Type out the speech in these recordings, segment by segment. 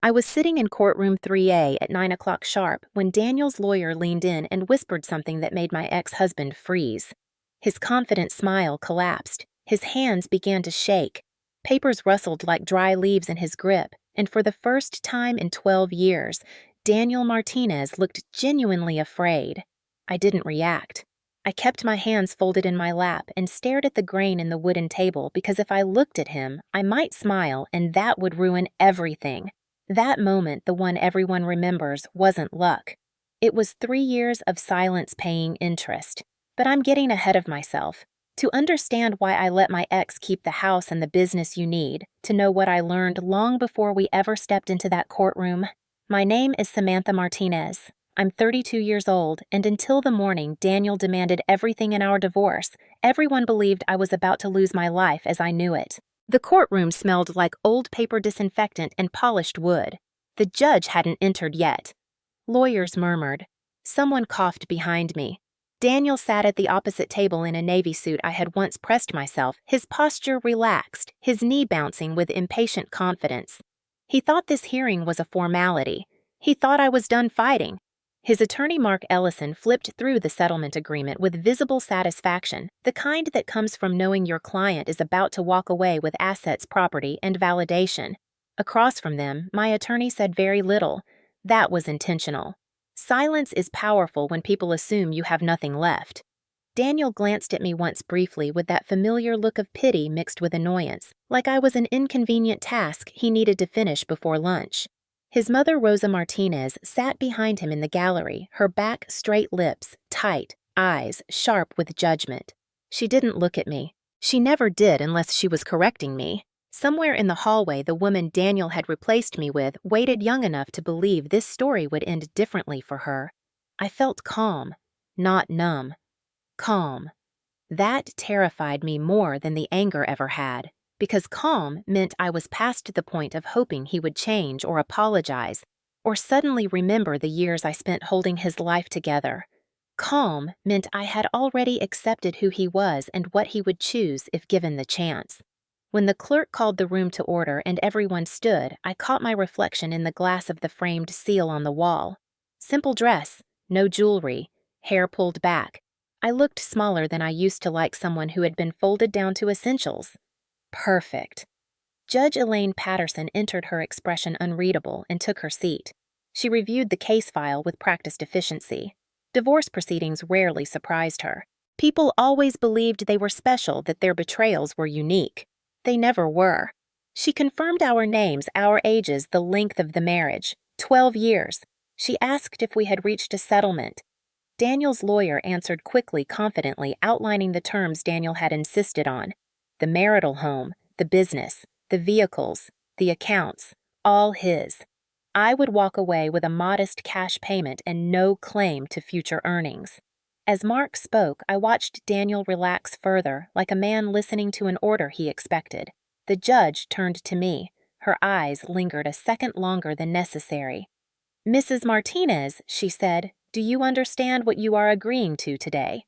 I was sitting in courtroom 3A at 9 o'clock sharp when Daniel's lawyer leaned in and whispered something that made my ex-husband freeze. His confident smile collapsed. His hands began to shake. Papers rustled like dry leaves in his grip, and for the first time in 12 years, Daniel Martinez looked genuinely afraid. I didn't react. I kept my hands folded in my lap and stared at the grain in the wooden table because if I looked at him, I might smile and that would ruin everything. That moment, the one everyone remembers, wasn't luck. It was 3 years of silence paying interest. But I'm getting ahead of myself. To understand why I let my ex keep the house and the business you need, to know what I learned long before we ever stepped into that courtroom. My name is Samantha Martinez. I'm 32 years old, and until the morning Daniel demanded everything in our divorce, everyone believed I was about to lose my life as I knew it. The courtroom smelled like old paper disinfectant and polished wood. The judge hadn't entered yet. Lawyers murmured. Someone coughed behind me. Daniel sat at the opposite table in a navy suit I had once pressed myself, his posture relaxed, his knee bouncing with impatient confidence. He thought this hearing was a formality. He thought I was done fighting. His attorney Mark Ellison flipped through the settlement agreement with visible satisfaction, the kind that comes from knowing your client is about to walk away with assets, property, and validation. Across from them, my attorney said very little. That was intentional. Silence is powerful when people assume you have nothing left. Daniel glanced at me once briefly with that familiar look of pity mixed with annoyance, like I was an inconvenient task he needed to finish before lunch. His mother, Rosa Martinez, sat behind him in the gallery, her back straight, lips tight, eyes sharp with judgment. She didn't look at me. She never did unless she was correcting me. Somewhere in the hallway, the woman Daniel had replaced me with waited young enough to believe this story would end differently for her. I felt calm, not numb. Calm. That terrified me more than the anger ever had, because calm meant I was past the point of hoping he would change or apologize, or suddenly remember the years I spent holding his life together. Calm meant I had already accepted who he was and what he would choose if given the chance. When the clerk called the room to order and everyone stood, I caught my reflection in the glass of the framed seal on the wall. Simple dress, no jewelry, hair pulled back. I looked smaller than I used to like someone who had been folded down to essentials. Perfect. Judge Elaine Patterson entered, her expression unreadable, and took her seat. She reviewed the case file with practiced efficiency. Divorce proceedings rarely surprised her. People always believed they were special, that their betrayals were unique. They never were. She confirmed our names, our ages, the length of the marriage. 12 years. She asked if we had reached a settlement. Daniel's lawyer answered quickly, confidently, outlining the terms Daniel had insisted on. The marital home, the business, the vehicles, the accounts, all his. I would walk away with a modest cash payment and no claim to future earnings. As Mark spoke, I watched Daniel relax further, like a man listening to an order he expected. The judge turned to me. Her eyes lingered a second longer than necessary. "Mrs. Martinez," she said, "do you understand what you are agreeing to today?"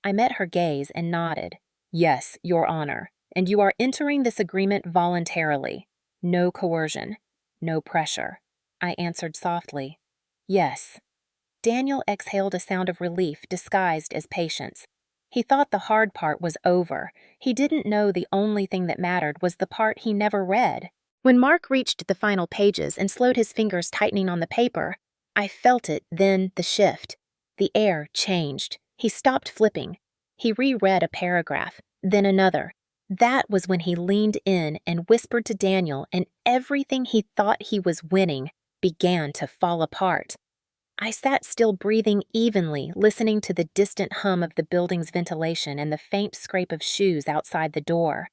I met her gaze and nodded. "Yes, Your Honor, and you are entering this agreement voluntarily. No coercion, no pressure." I answered softly, "Yes." Daniel exhaled a sound of relief disguised as patience. He thought the hard part was over. He didn't know the only thing that mattered was the part he never read. When Mark reached the final pages and slowed his fingers tightening on the paper, I felt it, then the shift. The air changed. He stopped flipping. He reread a paragraph, then another. That was when he leaned in and whispered to Daniel, and everything he thought he was winning began to fall apart. I sat still, breathing evenly, listening to the distant hum of the building's ventilation and the faint scrape of shoes outside the door.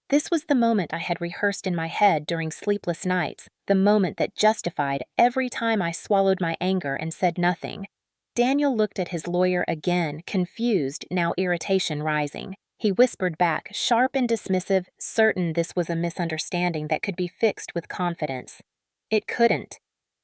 This was the moment I had rehearsed in my head during sleepless nights, the moment that justified every time I swallowed my anger and said nothing. Daniel looked at his lawyer again, confused, now irritation rising. He whispered back, sharp and dismissive, certain this was a misunderstanding that could be fixed with confidence. It couldn't.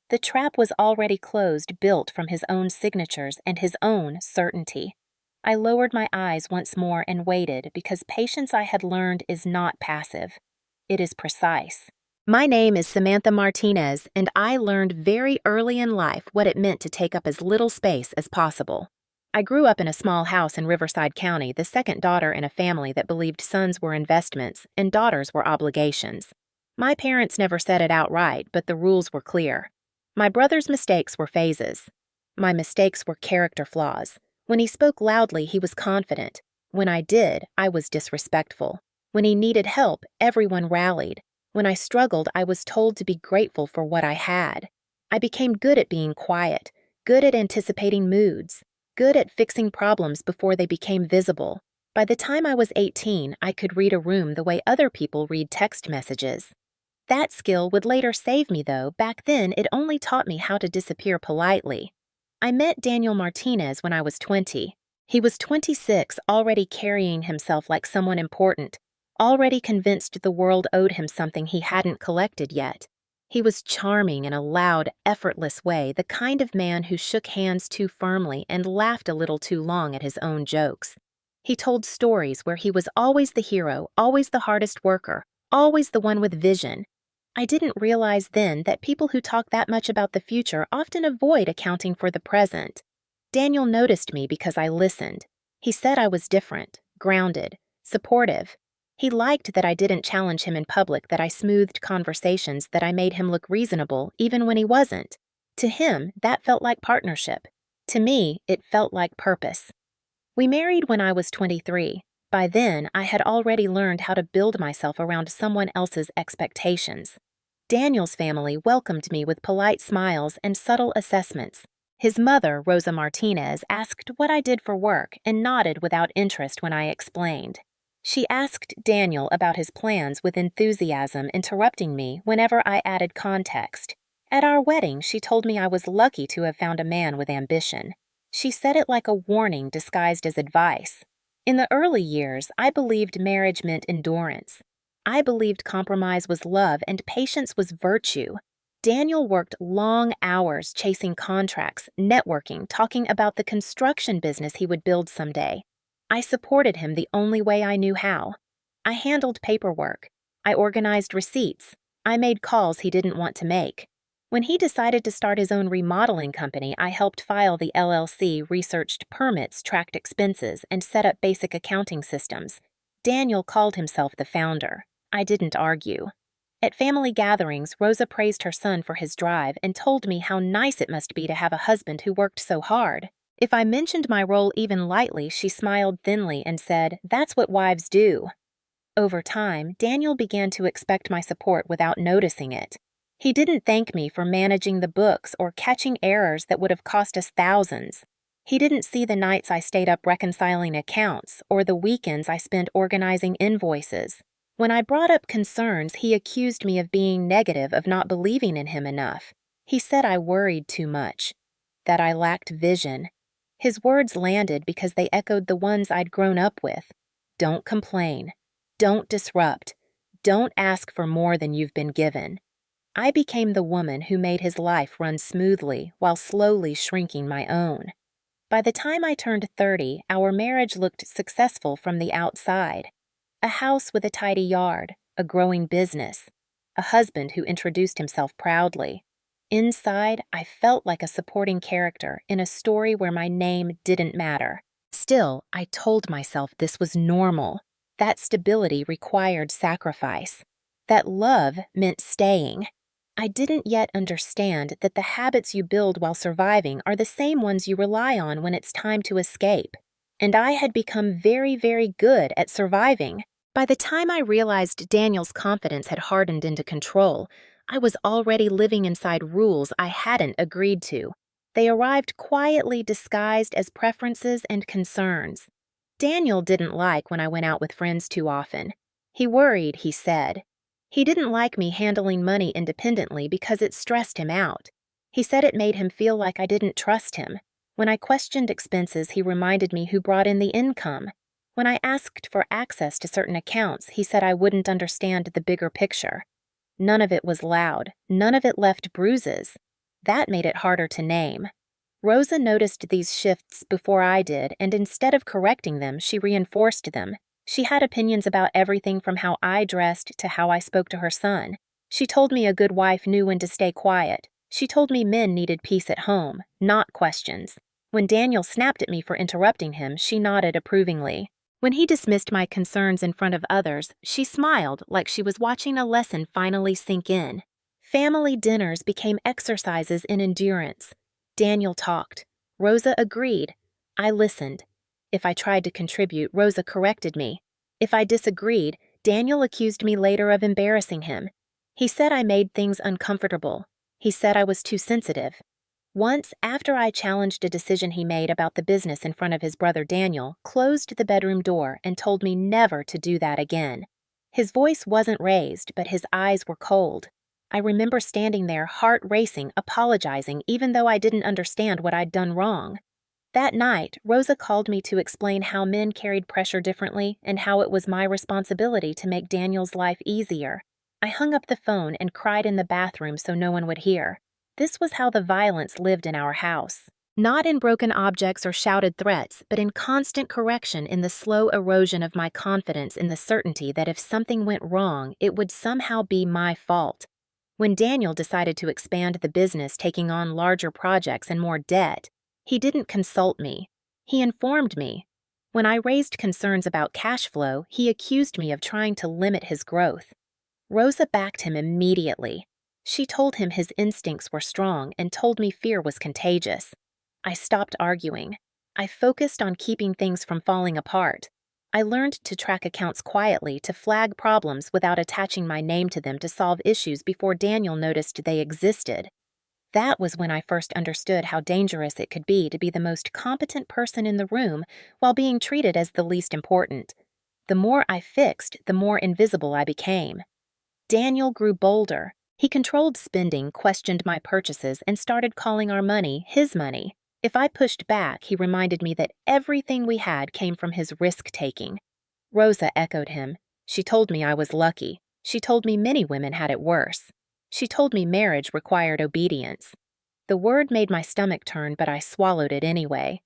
The trap was already closed, built from his own signatures and his own certainty. I lowered my eyes once more and waited, because patience, I had learned, is not passive. It is precise. My name is Samantha Martinez, and I learned very early in life what it meant to take up as little space as possible. I grew up in a small house in Riverside County, the second daughter in a family that believed sons were investments and daughters were obligations. My parents never said it outright, but the rules were clear. My brother's mistakes were phases. My mistakes were character flaws. When he spoke loudly, he was confident. When I did, I was disrespectful. When he needed help, everyone rallied. When I struggled, I was told to be grateful for what I had. I became good at being quiet, good at anticipating moods, good at fixing problems before they became visible. By the time I was 18, I could read a room the way other people read text messages. That skill would later save me, though. Back then, it only taught me how to disappear politely. I met Daniel Martinez when I was 20. He was 26, already carrying himself like someone important, already convinced the world owed him something he hadn't collected yet. He was charming in a loud, effortless way, the kind of man who shook hands too firmly and laughed a little too long at his own jokes. He told stories where he was always the hero, always the hardest worker, always the one with vision. I didn't realize then that people who talk that much about the future often avoid accounting for the present. Daniel noticed me because I listened. He said I was different, grounded, supportive. He liked that I didn't challenge him in public, that I smoothed conversations, that I made him look reasonable even when he wasn't. To him, that felt like partnership. To me, it felt like purpose. We married when I was 23. By then, I had already learned how to build myself around someone else's expectations. Daniel's family welcomed me with polite smiles and subtle assessments. His mother, Rosa Martinez, asked what I did for work and nodded without interest when I explained. She asked Daniel about his plans with enthusiasm, interrupting me whenever I added context. At our wedding, she told me I was lucky to have found a man with ambition. She said it like a warning disguised as advice. In the early years, I believed marriage meant endurance. I believed compromise was love and patience was virtue. Daniel worked long hours chasing contracts, networking, talking about the construction business he would build someday. I supported him the only way I knew how. I handled paperwork. I organized receipts. I made calls he didn't want to make. When he decided to start his own remodeling company, I helped file the LLC, researched permits, tracked expenses, and set up basic accounting systems. Daniel called himself the founder. I didn't argue. At family gatherings, Rosa praised her son for his drive and told me how nice it must be to have a husband who worked so hard. If I mentioned my role even lightly, she smiled thinly and said, "That's what wives do." Over time, Daniel began to expect my support without noticing it. He didn't thank me for managing the books or catching errors that would have cost us thousands. He didn't see the nights I stayed up reconciling accounts or the weekends I spent organizing invoices. When I brought up concerns, he accused me of being negative, of not believing in him enough. He said I worried too much, that I lacked vision. His words landed because they echoed the ones I'd grown up with. Don't complain. Don't disrupt. Don't ask for more than you've been given. I became the woman who made his life run smoothly while slowly shrinking my own. By the time I turned 30, our marriage looked successful from the outside. A house with a tidy yard, a growing business, a husband who introduced himself proudly. Inside, I felt like a supporting character in a story where my name didn't matter. Still, I told myself this was normal. That stability required sacrifice. That love meant staying. I didn't yet understand that the habits you build while surviving are the same ones you rely on when it's time to escape. And I had become very, very good at surviving. By the time I realized Daniel's confidence had hardened into control, I was already living inside rules I hadn't agreed to. They arrived quietly disguised as preferences and concerns. Daniel didn't like when I went out with friends too often. He worried, he said. He didn't like me handling money independently because it stressed him out. He said it made him feel like I didn't trust him. When I questioned expenses, he reminded me who brought in the income. When I asked for access to certain accounts, he said I wouldn't understand the bigger picture. None of it was loud. None of it left bruises. That made it harder to name. Rosa noticed these shifts before I did, and instead of correcting them, she reinforced them. She had opinions about everything from how I dressed to how I spoke to her son. She told me a good wife knew when to stay quiet. She told me men needed peace at home, not questions. When Daniel snapped at me for interrupting him, she nodded approvingly. When he dismissed my concerns in front of others, she smiled like she was watching a lesson finally sink in. Family dinners became exercises in endurance. Daniel talked. Rosa agreed. I listened. If I tried to contribute, Rosa corrected me. If I disagreed, Daniel accused me later of embarrassing him. He said I made things uncomfortable. He said I was too sensitive. Once, after I challenged a decision he made about the business in front of his brother Daniel, closed the bedroom door and told me never to do that again. His voice wasn't raised, but his eyes were cold. I remember standing there, heart racing, apologizing, even though I didn't understand what I'd done wrong. That night, Rosa called me to explain how men carried pressure differently and how it was my responsibility to make Daniel's life easier. I hung up the phone and cried in the bathroom so no one would hear. This was how the violence lived in our house. Not in broken objects or shouted threats, but in constant correction, in the slow erosion of my confidence in the certainty that if something went wrong, it would somehow be my fault. When Daniel decided to expand the business, taking on larger projects and more debt, he didn't consult me. He informed me. When I raised concerns about cash flow, he accused me of trying to limit his growth. Rosa backed him immediately. She told him his instincts were strong and told me fear was contagious. I stopped arguing. I focused on keeping things from falling apart. I learned to track accounts quietly, to flag problems without attaching my name to them, to solve issues before Daniel noticed they existed. That was when I first understood how dangerous it could be to be the most competent person in the room while being treated as the least important. The more I fixed, the more invisible I became. Daniel grew bolder. He controlled spending, questioned my purchases, and started calling our money his money. If I pushed back, he reminded me that everything we had came from his risk-taking. Rosa echoed him. She told me I was lucky. She told me many women had it worse. She told me marriage required obedience. The word made my stomach turn, but I swallowed it anyway.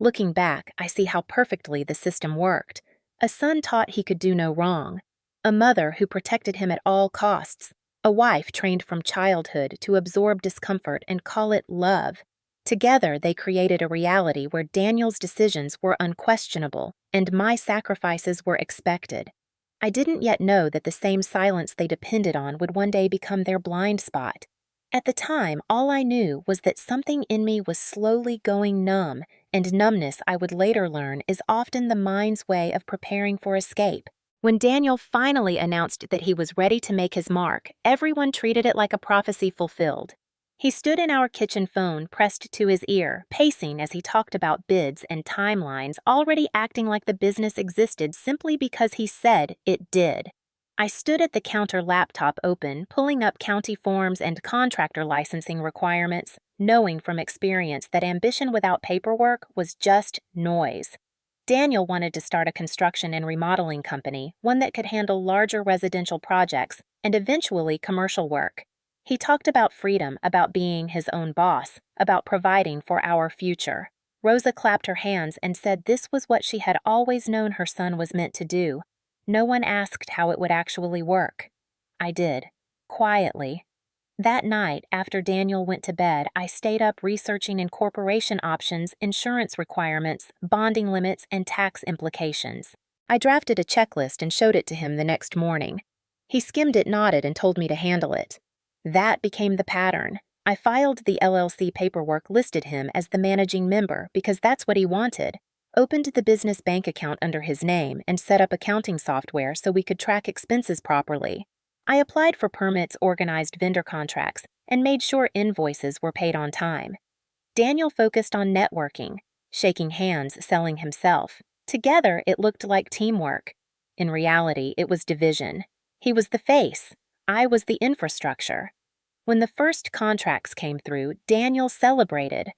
Looking back, I see how perfectly the system worked. A son taught he could do no wrong. A mother who protected him at all costs. A wife trained from childhood to absorb discomfort and call it love. Together, they created a reality where Daniel's decisions were unquestionable and my sacrifices were expected. I didn't yet know that the same silence they depended on would one day become their blind spot. At the time, all I knew was that something in me was slowly going numb, and numbness, I would later learn, is often the mind's way of preparing for escape. When Daniel finally announced that he was ready to make his mark, everyone treated it like a prophecy fulfilled. He stood in our kitchen phone pressed to his ear, pacing as he talked about bids and timelines, already acting like the business existed simply because he said it did. I stood at the counter, laptop open, pulling up county forms and contractor licensing requirements, knowing from experience that ambition without paperwork was just noise. Daniel wanted to start a construction and remodeling company, one that could handle larger residential projects and eventually commercial work. He talked about freedom, about being his own boss, about providing for our future. Rosa clapped her hands and said this was what she had always known her son was meant to do. No one asked how it would actually work. I did, quietly. That night, after Daniel went to bed, I stayed up researching incorporation options, insurance requirements, bonding limits, and tax implications. I drafted a checklist and showed it to him the next morning. He skimmed it, nodded, and told me to handle it. That became the pattern. I filed the LLC paperwork, listed him as the managing member because that's what he wanted, opened the business bank account under his name, and set up accounting software so we could track expenses properly. I applied for permits, organized vendor contracts, and made sure invoices were paid on time. Daniel focused on networking, shaking hands, selling himself. Together, it looked like teamwork. In reality, it was division. He was the face. I was the infrastructure. When the first contracts came through, Daniel celebrated.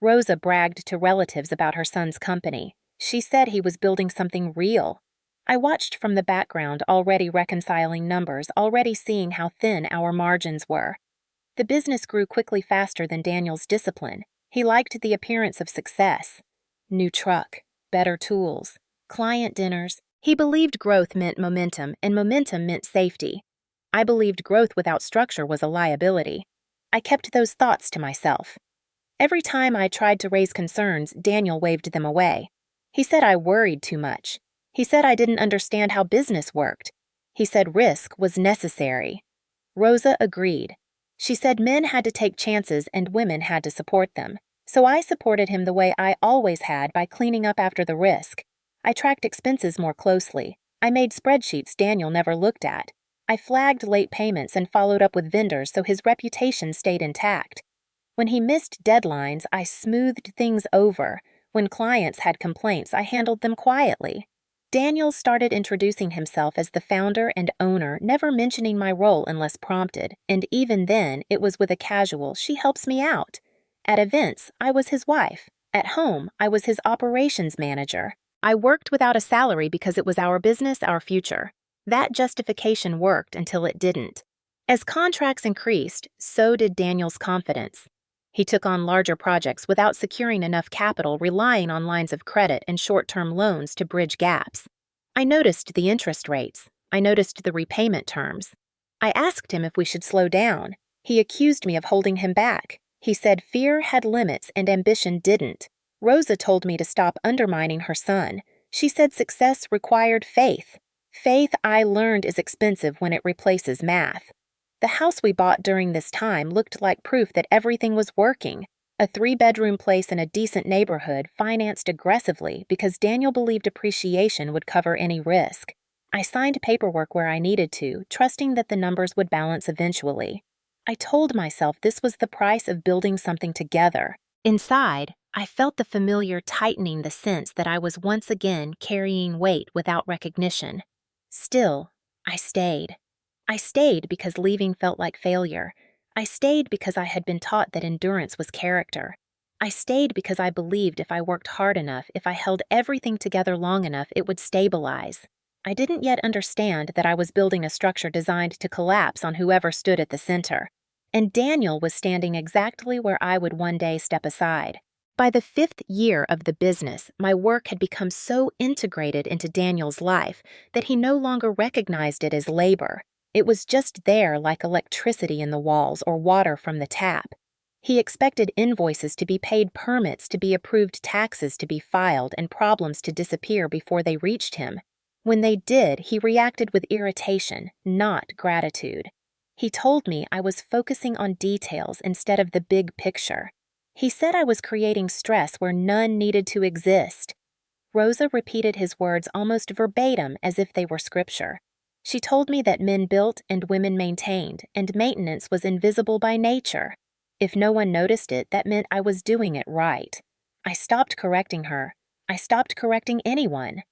Rosa bragged to relatives about her son's company. She said he was building something real. I watched from the background, already reconciling numbers, already seeing how thin our margins were. The business grew quickly, faster than Daniel's discipline. He liked the appearance of success. New truck, better tools, client dinners. He believed growth meant momentum, and momentum meant safety. I believed growth without structure was a liability. I kept those thoughts to myself. Every time I tried to raise concerns, Daniel waved them away. He said I worried too much. He said I didn't understand how business worked. He said risk was necessary. Rosa agreed. She said men had to take chances and women had to support them. So I supported him the way I always had, by cleaning up after the risk. I tracked expenses more closely. I made spreadsheets Daniel never looked at. I flagged late payments and followed up with vendors so his reputation stayed intact. When he missed deadlines, I smoothed things over. When clients had complaints, I handled them quietly. Daniel started introducing himself as the founder and owner, never mentioning my role unless prompted, and even then, it was with a casual, "She helps me out." At events, I was his wife. At home, I was his operations manager. I worked without a salary because it was our business, our future. That justification worked until it didn't. As contracts increased, so did Daniel's confidence. He took on larger projects without securing enough capital, relying on lines of credit and short-term loans to bridge gaps. I noticed the interest rates. I noticed the repayment terms. I asked him if we should slow down. He accused me of holding him back. He said fear had limits and ambition didn't. Rosa told me to stop undermining her son. She said success required faith. Faith, I learned, is expensive when it replaces math. The house we bought during this time looked like proof that everything was working. A 3-bedroom place in a decent neighborhood, financed aggressively because Daniel believed appreciation would cover any risk. I signed paperwork where I needed to, trusting that the numbers would balance eventually. I told myself this was the price of building something together. Inside, I felt the familiar tightening, the sense that I was once again carrying weight without recognition. Still, I stayed. I stayed because leaving felt like failure. I stayed because I had been taught that endurance was character. I stayed because I believed if I worked hard enough, if I held everything together long enough, it would stabilize. I didn't yet understand that I was building a structure designed to collapse on whoever stood at the center. And Daniel was standing exactly where I would one day step aside. By the 5th year of the business, my work had become so integrated into Daniel's life that he no longer recognized it as labor. It was just there, like electricity in the walls or water from the tap. He expected invoices to be paid, permits to be approved, taxes to be filed, and problems to disappear before they reached him. When they did, he reacted with irritation, not gratitude. He told me I was focusing on details instead of the big picture. He said I was creating stress where none needed to exist. Rosa repeated his words almost verbatim as if they were scripture. She told me that men built and women maintained, and maintenance was invisible by nature. If no one noticed it, that meant I was doing it right. I stopped correcting her. I stopped correcting anyone.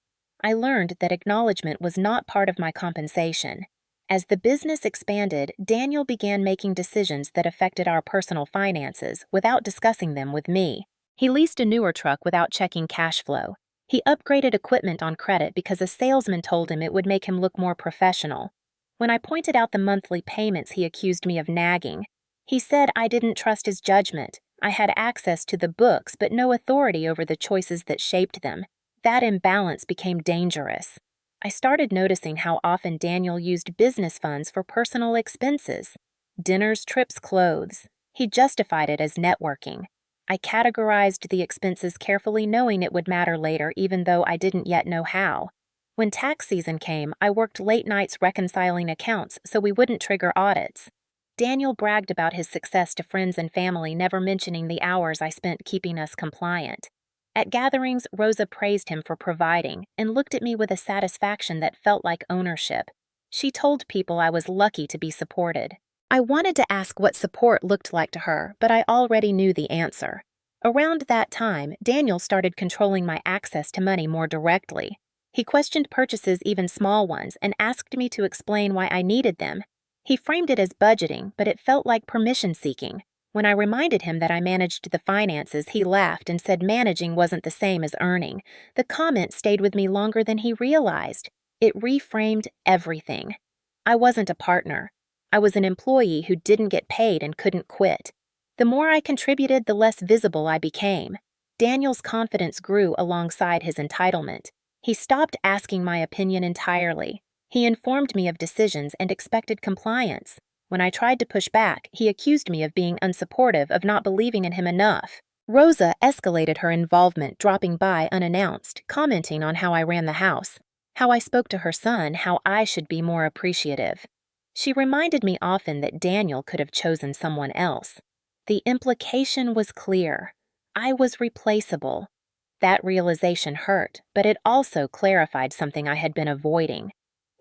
I learned that acknowledgement was not part of my compensation. As the business expanded, Daniel began making decisions that affected our personal finances without discussing them with me. He leased a newer truck without checking cash flow. He upgraded equipment on credit because a salesman told him it would make him look more professional. When I pointed out the monthly payments, he accused me of nagging. He said I didn't trust his judgment. I had access to the books, but no authority over the choices that shaped them. That imbalance became dangerous. I started noticing how often Daniel used business funds for personal expenses. Dinners, trips, clothes. He justified it as networking. I categorized the expenses carefully, knowing it would matter later, even though I didn't yet know how. When tax season came, I worked late nights reconciling accounts so we wouldn't trigger audits. Daniel bragged about his success to friends and family, never mentioning the hours I spent keeping us compliant. At gatherings, Rosa praised him for providing and looked at me with a satisfaction that felt like ownership. She told people I was lucky to be supported. I wanted to ask what support looked like to her, but I already knew the answer. Around that time, Daniel started controlling my access to money more directly. He questioned purchases, even small ones, and asked me to explain why I needed them. He framed it as budgeting, but it felt like permission-seeking. When I reminded him that I managed the finances, he laughed and said managing wasn't the same as earning. The comment stayed with me longer than he realized. It reframed everything. I wasn't a partner. I was an employee who didn't get paid and couldn't quit. The more I contributed, the less visible I became. Daniel's confidence grew alongside his entitlement. He stopped asking my opinion entirely. He informed me of decisions and expected compliance. When I tried to push back, he accused me of being unsupportive, of not believing in him enough. Rosa escalated her involvement, dropping by unannounced, commenting on how I ran the house, how I spoke to her son, how I should be more appreciative. She reminded me often that Daniel could have chosen someone else. The implication was clear. I was replaceable. That realization hurt, but it also clarified something I had been avoiding.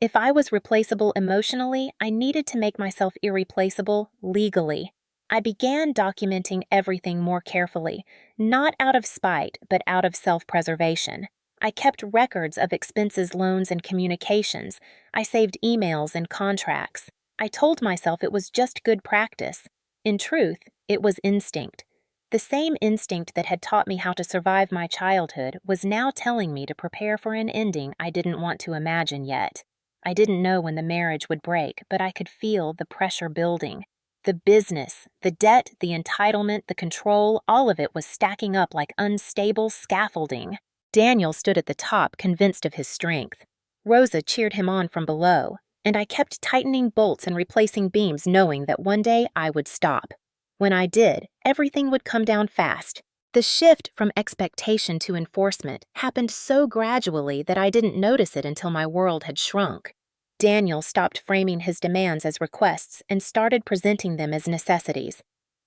If I was replaceable emotionally, I needed to make myself irreplaceable legally. I began documenting everything more carefully, not out of spite, but out of self-preservation. I kept records of expenses, loans, and communications. I saved emails and contracts. I told myself it was just good practice. In truth, it was instinct. The same instinct that had taught me how to survive my childhood was now telling me to prepare for an ending I didn't want to imagine yet. I didn't know when the marriage would break, but I could feel the pressure building. The business, the debt, the entitlement, the control, all of it was stacking up like unstable scaffolding. Daniel stood at the top, convinced of his strength. Rosa cheered him on from below, and I kept tightening bolts and replacing beams, knowing that one day I would stop. When I did, everything would come down fast. The shift from expectation to enforcement happened so gradually that I didn't notice it until my world had shrunk. Daniel stopped framing his demands as requests and started presenting them as necessities.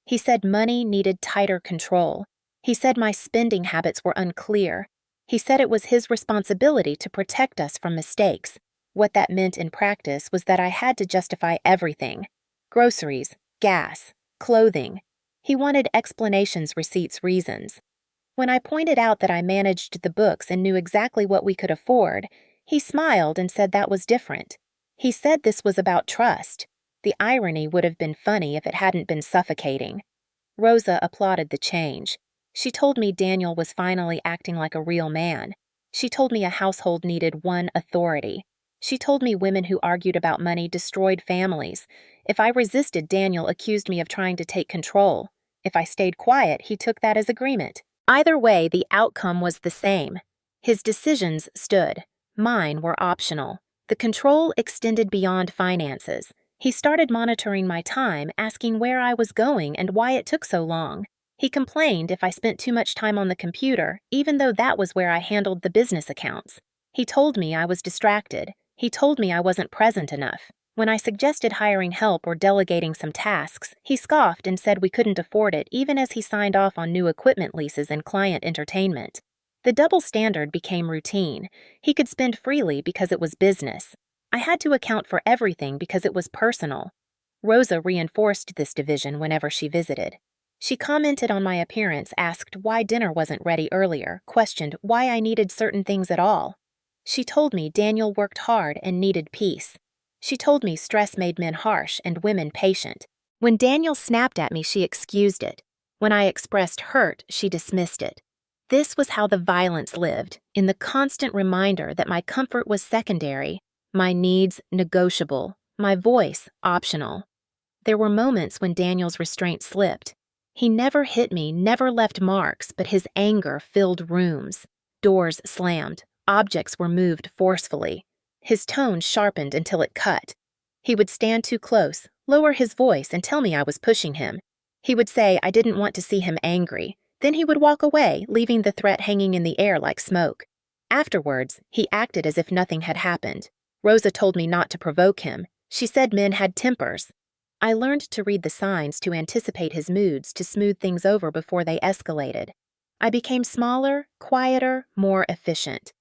He said money needed tighter control. He said my spending habits were unclear. He said it was his responsibility to protect us from mistakes. What that meant in practice was that I had to justify everything: groceries, gas, clothing. He wanted explanations, receipts, reasons. When I pointed out that I managed the books and knew exactly what we could afford, he smiled and said that was different. He said this was about trust. The irony would have been funny if it hadn't been suffocating. Rosa applauded the change. She told me Daniel was finally acting like a real man. She told me a household needed one authority. She told me women who argued about money destroyed families. If I resisted, Daniel accused me of trying to take control. If I stayed quiet, he took that as agreement. Either way, the outcome was the same. His decisions stood. Mine were optional. The control extended beyond finances. He started monitoring my time, asking where I was going and why it took so long. He complained if I spent too much time on the computer, even though that was where I handled the business accounts. He told me I was distracted. He told me I wasn't present enough. When I suggested hiring help or delegating some tasks, he scoffed and said we couldn't afford it, even as he signed off on new equipment leases and client entertainment. The double standard became routine. He could spend freely because it was business. I had to account for everything because it was personal. Rosa reinforced this division whenever she visited. She commented on my appearance, asked why dinner wasn't ready earlier, questioned why I needed certain things at all. She told me Daniel worked hard and needed peace. She told me stress made men harsh and women patient. When Daniel snapped at me, she excused it. When I expressed hurt, she dismissed it. This was how the violence lived, in the constant reminder that my comfort was secondary, my needs negotiable, my voice optional. There were moments when Daniel's restraint slipped. He never hit me, never left marks, but his anger filled rooms. Doors slammed. Objects were moved forcefully. His tone sharpened until it cut. He would stand too close, lower his voice, and tell me I was pushing him. He would say I didn't want to see him angry. Then he would walk away, leaving the threat hanging in the air like smoke. Afterwards, he acted as if nothing had happened. Rosa told me not to provoke him. She said men had tempers. I learned to read the signs, to anticipate his moods, to smooth things over before they escalated. I became smaller, quieter, more efficient.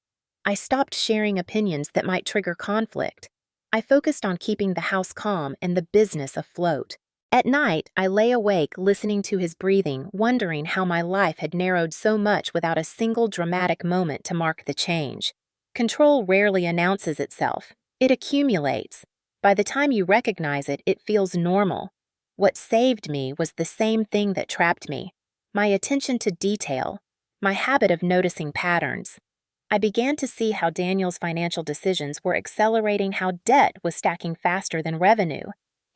I stopped sharing opinions that might trigger conflict. I focused on keeping the house calm and the business afloat. At night, I lay awake listening to his breathing, wondering how my life had narrowed so much without a single dramatic moment to mark the change. Control rarely announces itself. It accumulates. By the time you recognize it, it feels normal. What saved me was the same thing that trapped me: my attention to detail, my habit of noticing patterns. I began to see how Daniel's financial decisions were accelerating how debt was stacking faster than revenue.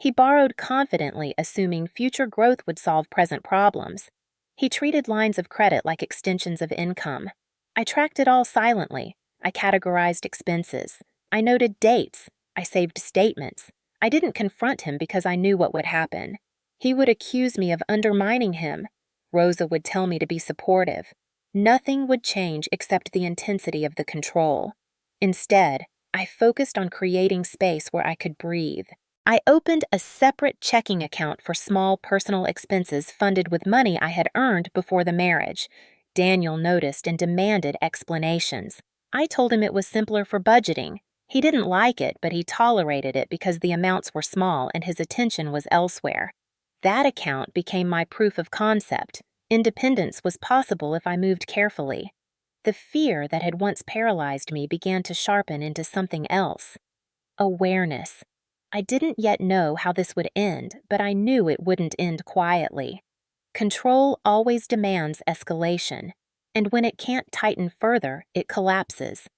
He borrowed confidently, assuming future growth would solve present problems. He treated lines of credit like extensions of income. I tracked it all silently. I categorized expenses. I noted dates. I saved statements. I didn't confront him because I knew what would happen. He would accuse me of undermining him. Rosa would tell me to be supportive. Nothing would change except the intensity of the control. Instead, I focused on creating space where I could breathe. I opened a separate checking account for small personal expenses funded with money I had earned before the marriage. Daniel noticed and demanded explanations. I told him it was simpler for budgeting. He didn't like it, but he tolerated it because the amounts were small and his attention was elsewhere. That account became my proof of concept. Independence was possible if I moved carefully. The fear that had once paralyzed me began to sharpen into something else. Awareness. I didn't yet know how this would end, but I knew it wouldn't end quietly. Control always demands escalation, and when it can't tighten further, it collapses.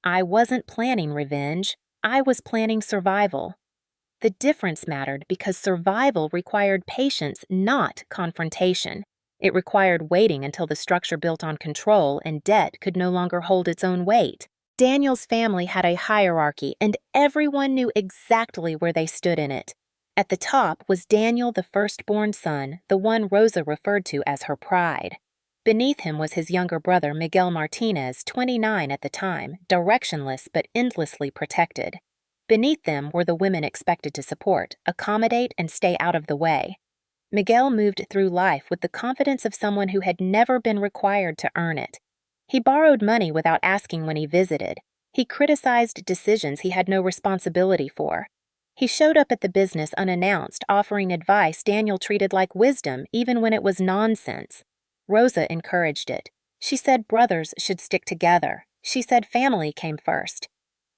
I wasn't planning revenge. I was planning survival. The difference mattered because survival required patience, not confrontation. It required waiting until the structure built on control and debt could no longer hold its own weight. Daniel's family had a hierarchy, and everyone knew exactly where they stood in it. At the top was Daniel, the firstborn son, the one Rosa referred to as her pride. Beneath him was his younger brother, Miguel Martinez, 29 at the time, directionless but endlessly protected. Beneath them were the women expected to support, accommodate, and stay out of the way. Miguel moved through life with the confidence of someone who had never been required to earn it. He borrowed money without asking when he visited. He criticized decisions he had no responsibility for. He showed up at the business unannounced, offering advice Daniel treated like wisdom even when it was nonsense. Rosa encouraged it. She said brothers should stick together. She said family came first.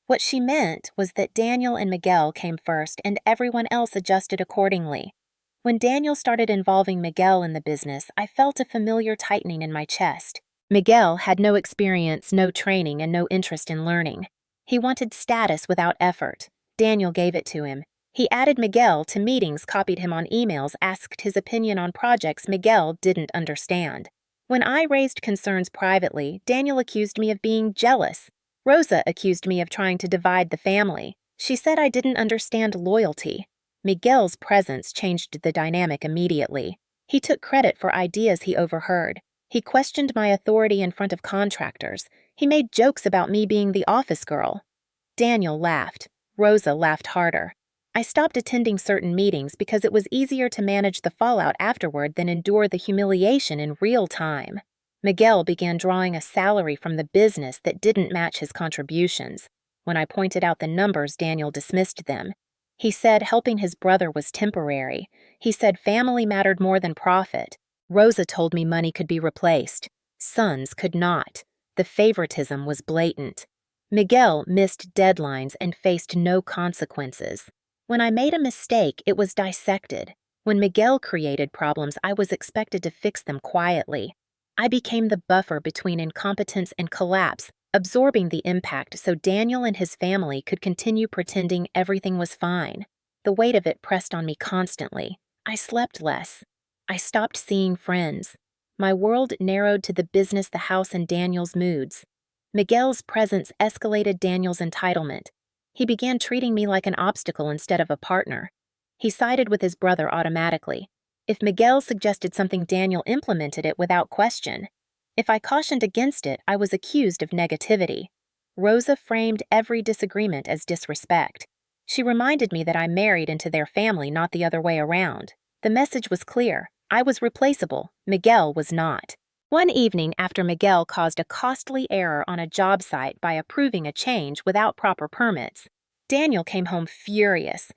What she meant was that Daniel and Miguel came first and everyone else adjusted accordingly. When Daniel started involving Miguel in the business, I felt a familiar tightening in my chest. Miguel had no experience, no training, and no interest in learning. He wanted status without effort. Daniel gave it to him. He added Miguel to meetings, copied him on emails, asked his opinion on projects Miguel didn't understand. When I raised concerns privately, Daniel accused me of being jealous. Rosa accused me of trying to divide the family. She said I didn't understand loyalty. Miguel's presence changed the dynamic immediately. He took credit for ideas he overheard. He questioned my authority in front of contractors. He made jokes about me being the office girl. Daniel laughed. Rosa laughed harder. I stopped attending certain meetings because it was easier to manage the fallout afterward than endure the humiliation in real time. Miguel began drawing a salary from the business that didn't match his contributions. When I pointed out the numbers, Daniel dismissed them. He said helping his brother was temporary. He said family mattered more than profit. Rosa told me money could be replaced. Sons could not. The favoritism was blatant. Miguel missed deadlines and faced no consequences. When I made a mistake, it was dissected. When Miguel created problems, I was expected to fix them quietly. I became the buffer between incompetence and collapse, absorbing the impact so Daniel and his family could continue pretending everything was fine. The weight of it pressed on me constantly. I slept less. I stopped seeing friends. My world narrowed to the business, the house, and Daniel's moods. Miguel's presence escalated Daniel's entitlement. He began treating me like an obstacle instead of a partner. He sided with his brother automatically. If Miguel suggested something, Daniel implemented it without question. If I cautioned against it, I was accused of negativity. Rosa framed every disagreement as disrespect. She reminded me that I married into their family, not the other way around. The message was clear. I was replaceable. Miguel was not. One evening, after Miguel caused a costly error on a job site by approving a change without proper permits, Daniel came home furious.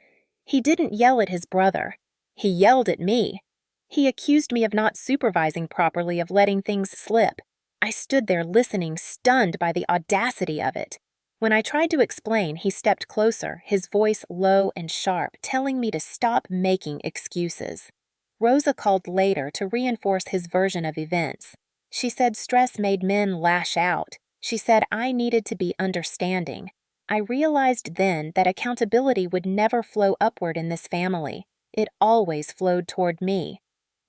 He didn't yell at his brother. He yelled at me. He accused me of not supervising properly, of letting things slip. I stood there listening, stunned by the audacity of it. When I tried to explain, he stepped closer, his voice low and sharp, telling me to stop making excuses. Rosa called later to reinforce his version of events. She said stress made men lash out. She said I needed to be understanding. I realized then that accountability would never flow upward in this family. It always flowed toward me.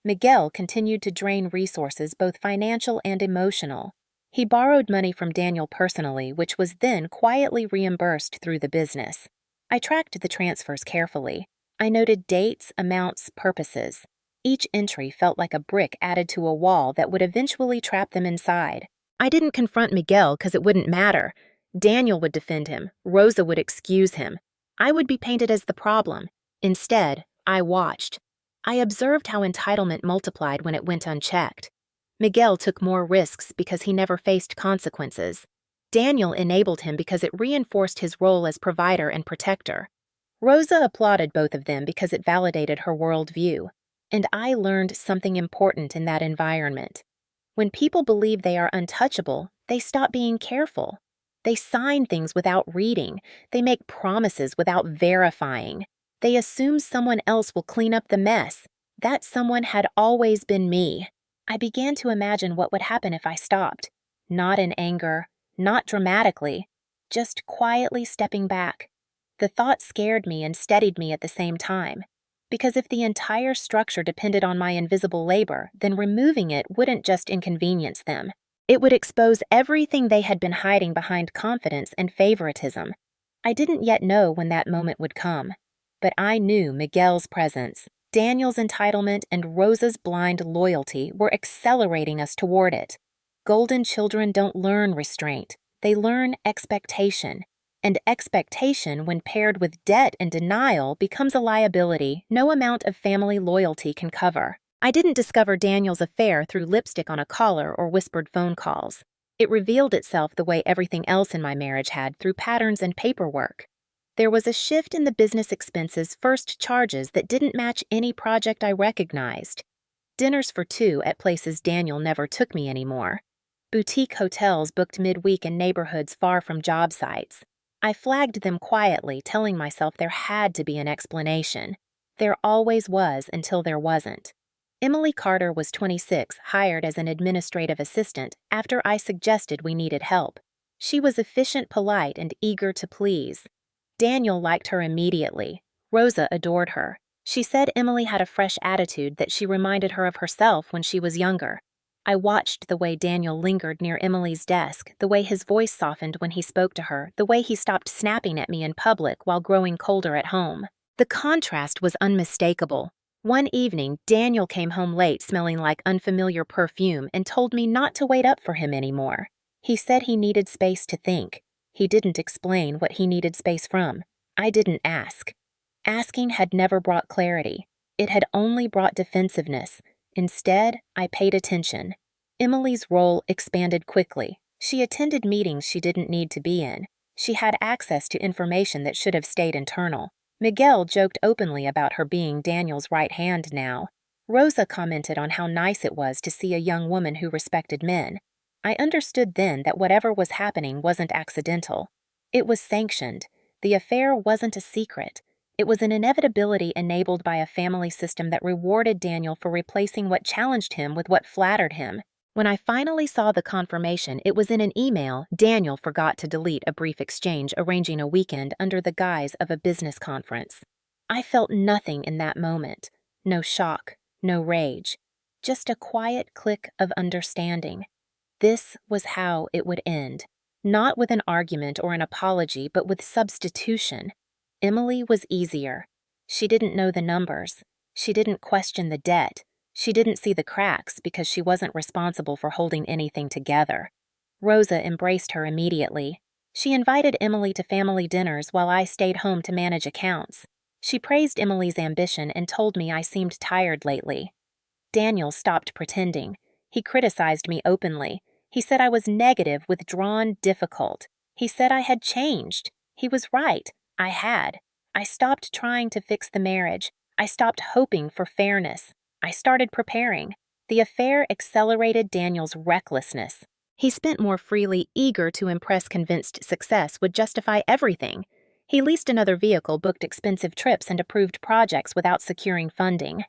Miguel continued to drain resources, both financial and emotional. He borrowed money from Daniel personally, which was then quietly reimbursed through the business. I tracked the transfers carefully. I noted dates, amounts, purposes. Each entry felt like a brick added to a wall that would eventually trap them inside. I didn't confront Miguel because it wouldn't matter. Daniel would defend him. Rosa would excuse him. I would be painted as the problem. Instead, I watched. I observed how entitlement multiplied when it went unchecked. Miguel took more risks because he never faced consequences. Daniel enabled him because it reinforced his role as provider and protector. Rosa applauded both of them because it validated her worldview. And I learned something important in that environment. When people believe they are untouchable, they stop being careful. They sign things without reading. They make promises without verifying. They assume someone else will clean up the mess. That someone had always been me. I began to imagine what would happen if I stopped. Not in anger, not dramatically, just quietly stepping back. The thought scared me and steadied me at the same time. Because if the entire structure depended on my invisible labor, then removing it wouldn't just inconvenience them. It would expose everything they had been hiding behind confidence and favoritism. I didn't yet know when that moment would come. But I knew Miguel's presence, Daniel's entitlement, and Rosa's blind loyalty were accelerating us toward it. Golden children don't learn restraint. They learn expectation. And expectation, when paired with debt and denial, becomes a liability no amount of family loyalty can cover. I didn't discover Daniel's affair through lipstick on a collar or whispered phone calls. It revealed itself the way everything else in my marriage had, through patterns and paperwork. There was a shift in the business expenses' first charges that didn't match any project I recognized. Dinners for two at places Daniel never took me anymore. Boutique hotels booked midweek in neighborhoods far from job sites. I flagged them quietly, telling myself there had to be an explanation. There always was until there wasn't. Emily Carter was 26, hired as an administrative assistant after I suggested we needed help. She was efficient, polite, and eager to please. Daniel liked her immediately. Rosa adored her. She said Emily had a fresh attitude that she reminded her of herself when she was younger. I watched the way Daniel lingered near Emily's desk, the way his voice softened when he spoke to her, the way he stopped snapping at me in public while growing colder at home. The contrast was unmistakable. One evening, Daniel came home late smelling like unfamiliar perfume and told me not to wait up for him anymore. He said he needed space to think. He didn't explain what he needed space from. I didn't ask. Asking had never brought clarity. It had only brought defensiveness. Instead, I paid attention. Emily's role expanded quickly. She attended meetings she didn't need to be in. She had access to information that should have stayed internal. Miguel joked openly about her being Daniel's right hand now. Rosa commented on how nice it was to see a young woman who respected men. I understood then that whatever was happening wasn't accidental. It was sanctioned. The affair wasn't a secret. It was an inevitability enabled by a family system that rewarded Daniel for replacing what challenged him with what flattered him. When I finally saw the confirmation, it was in an email Daniel forgot to delete a brief exchange arranging a weekend under the guise of a business conference. I felt nothing in that moment. No shock, no rage. Just a quiet click of understanding. This was how it would end. Not with an argument or an apology, but with substitution. Emily was easier. She didn't know the numbers. She didn't question the debt. She didn't see the cracks because she wasn't responsible for holding anything together. Rosa embraced her immediately. She invited Emily to family dinners while I stayed home to manage accounts. She praised Emily's ambition and told me I seemed tired lately. Daniel stopped pretending. He criticized me openly. He said I was negative, withdrawn, difficult. He said I had changed. He was right. I had. I stopped trying to fix the marriage. I stopped hoping for fairness. I started preparing. The affair accelerated Daniel's recklessness. He spent more freely, eager to impress, convinced success would justify everything. He leased another vehicle, booked expensive trips, and approved projects without securing funding.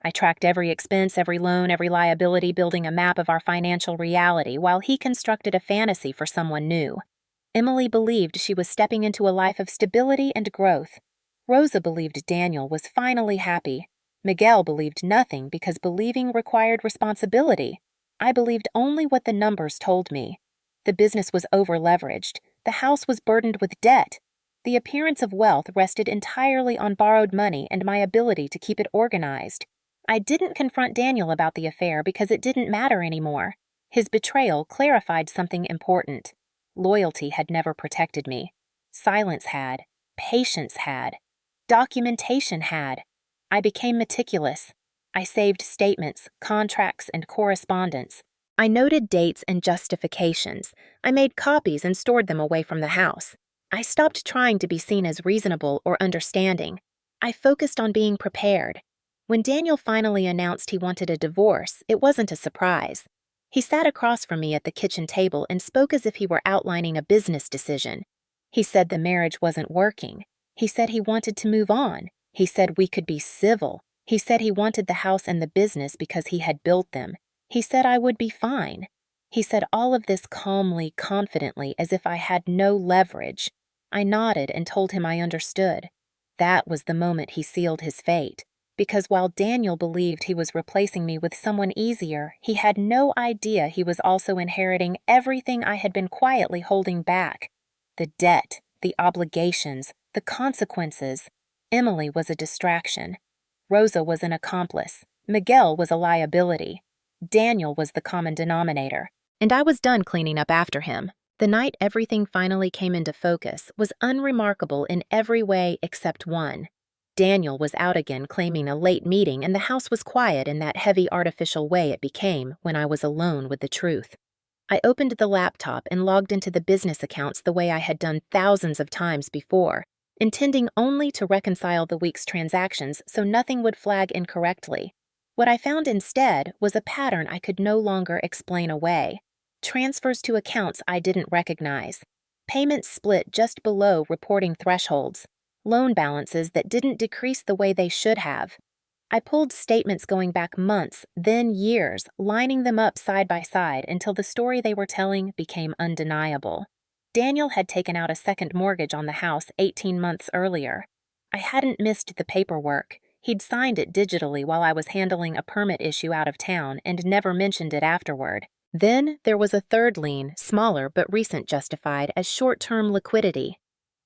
I tracked every expense, every loan, every liability, building a map of our financial reality while he constructed a fantasy for someone new. Emily believed she was stepping into a life of stability and growth. Rosa believed Daniel was finally happy. Miguel believed nothing because believing required responsibility. I believed only what the numbers told me. The business was over-leveraged. The house was burdened with debt. The appearance of wealth rested entirely on borrowed money and my ability to keep it organized. I didn't confront Daniel about the affair because it didn't matter anymore. His betrayal clarified something important. Loyalty had never protected me. Silence had. Patience had. Documentation had. I became meticulous. I saved statements, contracts, and correspondence. I noted dates and justifications. I made copies and stored them away from the house. I stopped trying to be seen as reasonable or understanding. I focused on being prepared. When Daniel finally announced he wanted a divorce, it wasn't a surprise. He sat across from me at the kitchen table and spoke as if he were outlining a business decision. He said the marriage wasn't working. He said he wanted to move on. He said we could be civil. He said he wanted the house and the business because he had built them. He said I would be fine. He said all of this calmly, confidently, as if I had no leverage. I nodded and told him I understood. That was the moment he sealed his fate. Because while Daniel believed he was replacing me with someone easier, he had no idea he was also inheriting everything I had been quietly holding back. The debt, the obligations, the consequences. Emily was a distraction. Rosa was an accomplice. Miguel was a liability. Daniel was the common denominator. And I was done cleaning up after him. The night everything finally came into focus was unremarkable in every way except one. Daniel was out again claiming a late meeting, and the house was quiet in that heavy artificial way it became when I was alone with the truth. I opened the laptop and logged into the business accounts the way I had done thousands of times before, intending only to reconcile the week's transactions so nothing would flag incorrectly. What I found instead was a pattern I could no longer explain away. Transfers to accounts I didn't recognize. Payments split just below reporting thresholds. Loan balances that didn't decrease the way they should have. I pulled statements going back months, then years, lining them up side by side until the story they were telling became undeniable. Daniel had taken out a second mortgage on the house 18 months earlier. I hadn't missed the paperwork. He'd signed it digitally while I was handling a permit issue out of town and never mentioned it afterward. Then there was a third lien, smaller but recent, justified as short-term liquidity.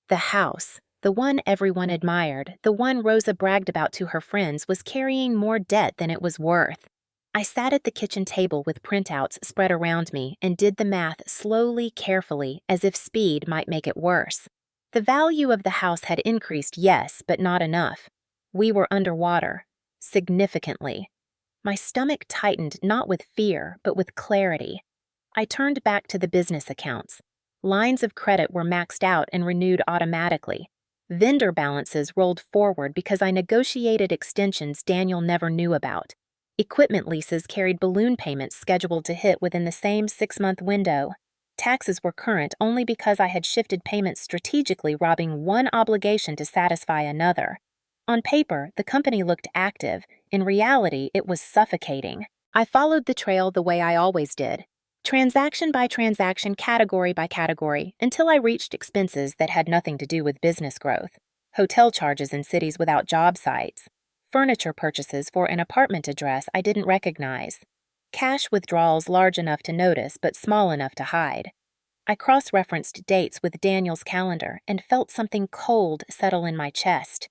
The house, the one everyone admired, the one Rosa bragged about to her friends, was carrying more debt than it was worth. I sat at the kitchen table with printouts spread around me and did the math slowly, carefully, as if speed might make it worse. The value of the house had increased, yes, but not enough. We were underwater. Significantly. My stomach tightened not with fear, but with clarity. I turned back to the business accounts. Lines of credit were maxed out and renewed automatically. Vendor balances rolled forward because I negotiated extensions Daniel never knew about. Equipment leases carried balloon payments scheduled to hit within the same 6-month window. Taxes were current only because I had shifted payments strategically, robbing one obligation to satisfy another. On paper, the company looked active. In reality, it was suffocating. I followed the trail the way I always did. Transaction by transaction, category by category, until I reached expenses that had nothing to do with business growth. Hotel charges in cities without job sites. Furniture purchases for an apartment address I didn't recognize. Cash withdrawals large enough to notice but small enough to hide. I cross-referenced dates with Daniel's calendar and felt something cold settle in my chest.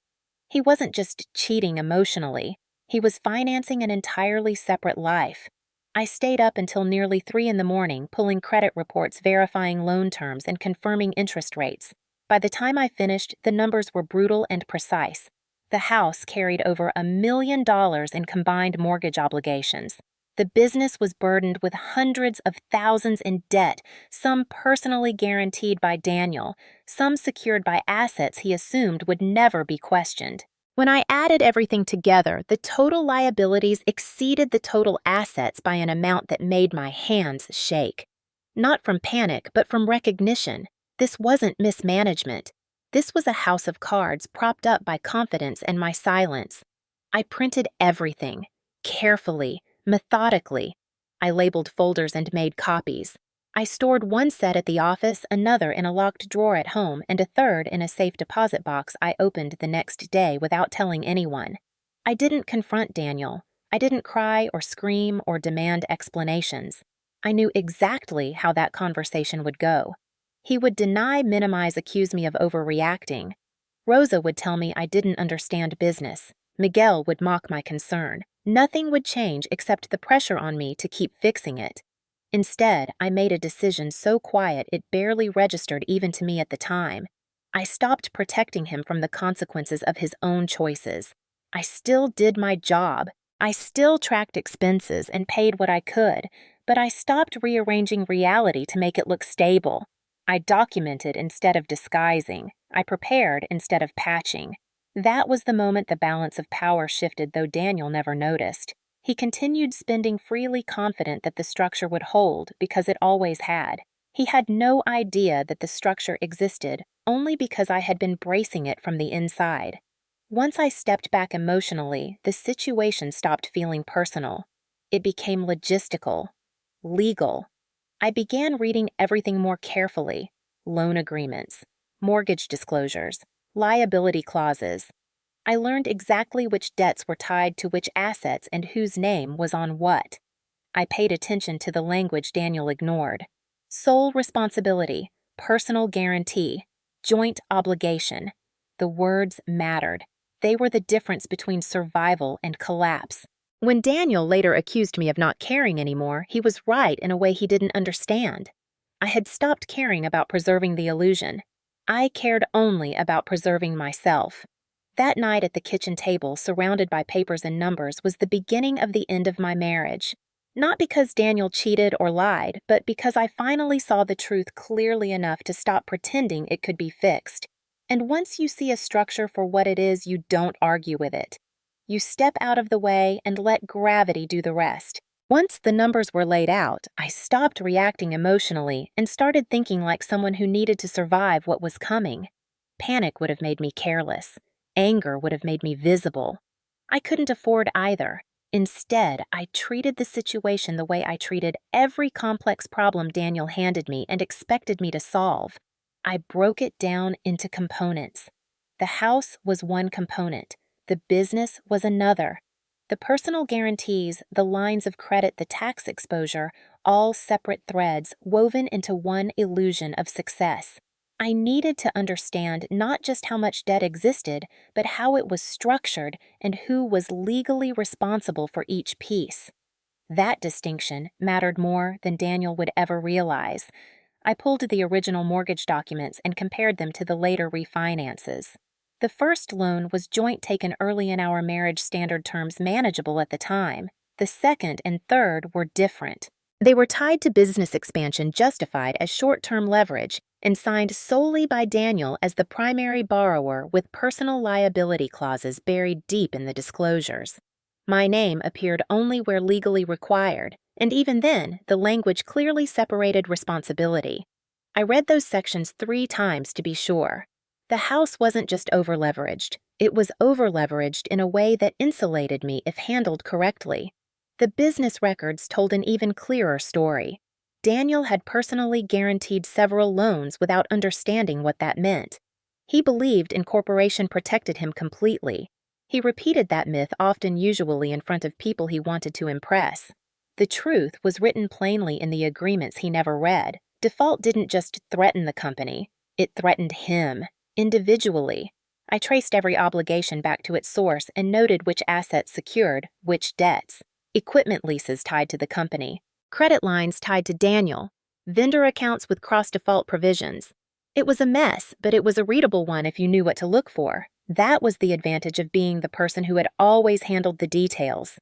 He wasn't just cheating emotionally. He was financing an entirely separate life. I stayed up until nearly 3 a.m, pulling credit reports, verifying loan terms, and confirming interest rates. By the time I finished, the numbers were brutal and precise. The house carried over $1 million in combined mortgage obligations. The business was burdened with hundreds of thousands in debt, some personally guaranteed by Daniel, some secured by assets he assumed would never be questioned. When I added everything together, the total liabilities exceeded the total assets by an amount that made my hands shake. Not from panic, but from recognition. This wasn't mismanagement. This was a house of cards propped up by confidence and my silence. I printed everything, carefully, methodically. I labeled folders and made copies. I stored one set at the office, another in a locked drawer at home, and a third in a safe deposit box I opened the next day without telling anyone. I didn't confront Daniel. I didn't cry or scream or demand explanations. I knew exactly how that conversation would go. He would deny, minimize, accuse me of overreacting. Rosa would tell me I didn't understand business. Miguel would mock my concern. Nothing would change except the pressure on me to keep fixing it. Instead, I made a decision so quiet it barely registered even to me at the time. I stopped protecting him from the consequences of his own choices. I still did my job. I still tracked expenses and paid what I could, but I stopped rearranging reality to make it look stable. I documented instead of disguising. I prepared instead of patching. That was the moment the balance of power shifted, though Daniel never noticed. He continued spending freely, confident that the structure would hold because it always had. He had no idea that the structure existed only because I had been bracing it from the inside. Once I stepped back emotionally, the situation stopped feeling personal. It became logistical, legal. I began reading everything more carefully: loan agreements, mortgage disclosures, liability clauses. I learned exactly which debts were tied to which assets and whose name was on what. I paid attention to the language Daniel ignored: sole responsibility, personal guarantee, joint obligation. The words mattered. They were the difference between survival and collapse. When Daniel later accused me of not caring anymore, he was right in a way he didn't understand. I had stopped caring about preserving the illusion. I cared only about preserving myself. That night at the kitchen table, surrounded by papers and numbers, was the beginning of the end of my marriage. Not because Daniel cheated or lied, but because I finally saw the truth clearly enough to stop pretending it could be fixed. And once you see a structure for what it is, you don't argue with it. You step out of the way and let gravity do the rest. Once the numbers were laid out, I stopped reacting emotionally and started thinking like someone who needed to survive what was coming. Panic would have made me careless. Anger would have made me visible. I couldn't afford either. Instead, I treated the situation the way I treated every complex problem Daniel handed me and expected me to solve. I broke it down into components. The house was one component. The business was another. The personal guarantees, the lines of credit, the tax exposure, all separate threads woven into one illusion of success. I needed to understand not just how much debt existed, but how it was structured and who was legally responsible for each piece. That distinction mattered more than Daniel would ever realize. I pulled the original mortgage documents and compared them to the later refinances. The first loan was joint, taken early in our marriage, standard terms manageable at the time. The second and third were different. They were tied to business expansion justified as short-term leverage and signed solely by Daniel as the primary borrower, with personal liability clauses buried deep in the disclosures. My name appeared only where legally required, and even then, the language clearly separated responsibility. I read those sections 3 times to be sure. The house wasn't just over-leveraged. It was over-leveraged in a way that insulated me if handled correctly. The business records told an even clearer story. Daniel had personally guaranteed several loans without understanding what that meant. He believed incorporation protected him completely. He repeated that myth often, usually in front of people he wanted to impress. The truth was written plainly in the agreements he never read. Default didn't just threaten the company, it threatened him, individually. I traced every obligation back to its source and noted which assets secured which debts. Equipment leases tied to the company, credit lines tied to Daniel, vendor accounts with cross-default provisions. It was a mess, but it was a readable one if you knew what to look for. That was the advantage of being the person who had always handled the details.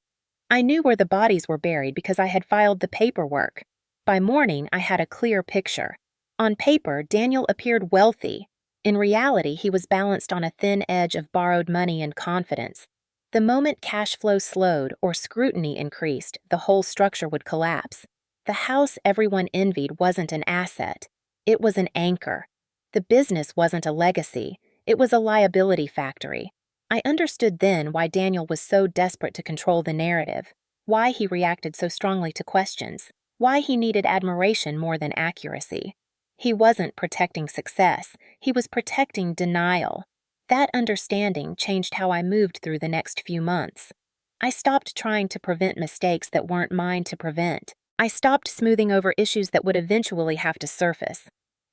I knew where the bodies were buried because I had filed the paperwork. By morning, I had a clear picture. On paper, Daniel appeared wealthy. In reality, he was balanced on a thin edge of borrowed money and confidence. The moment cash flow slowed or scrutiny increased, the whole structure would collapse. The house everyone envied wasn't an asset. It was an anchor. The business wasn't a legacy. It was a liability factory. I understood then why Daniel was so desperate to control the narrative, why he reacted so strongly to questions, why he needed admiration more than accuracy. He wasn't protecting success. He was protecting denial. That understanding changed how I moved through the next few months. I stopped trying to prevent mistakes that weren't mine to prevent. I stopped smoothing over issues that would eventually have to surface.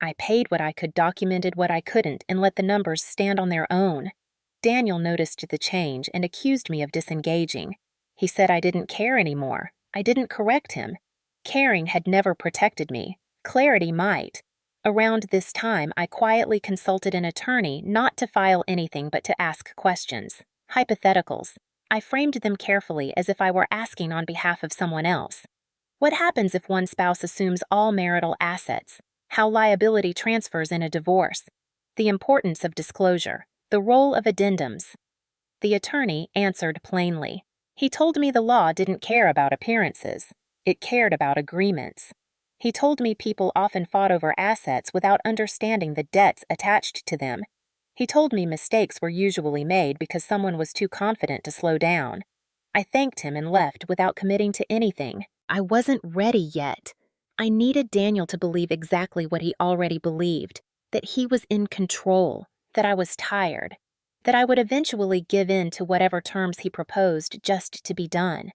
I paid what I could, documented what I couldn't, and let the numbers stand on their own. Daniel noticed the change and accused me of disengaging. He said I didn't care anymore. I didn't correct him. Caring had never protected me. Clarity might. Around this time, I quietly consulted an attorney not to file anything but to ask questions. Hypotheticals. I framed them carefully as if I were asking on behalf of someone else. What happens if one spouse assumes all marital assets? How liability transfers in a divorce? The importance of disclosure. The role of addendums. The attorney answered plainly. He told me the law didn't care about appearances. It cared about agreements. He told me people often fought over assets without understanding the debts attached to them. He told me mistakes were usually made because someone was too confident to slow down. I thanked him and left without committing to anything. I wasn't ready yet. I needed Daniel to believe exactly what he already believed, that he was in control, that I was tired, that I would eventually give in to whatever terms he proposed just to be done.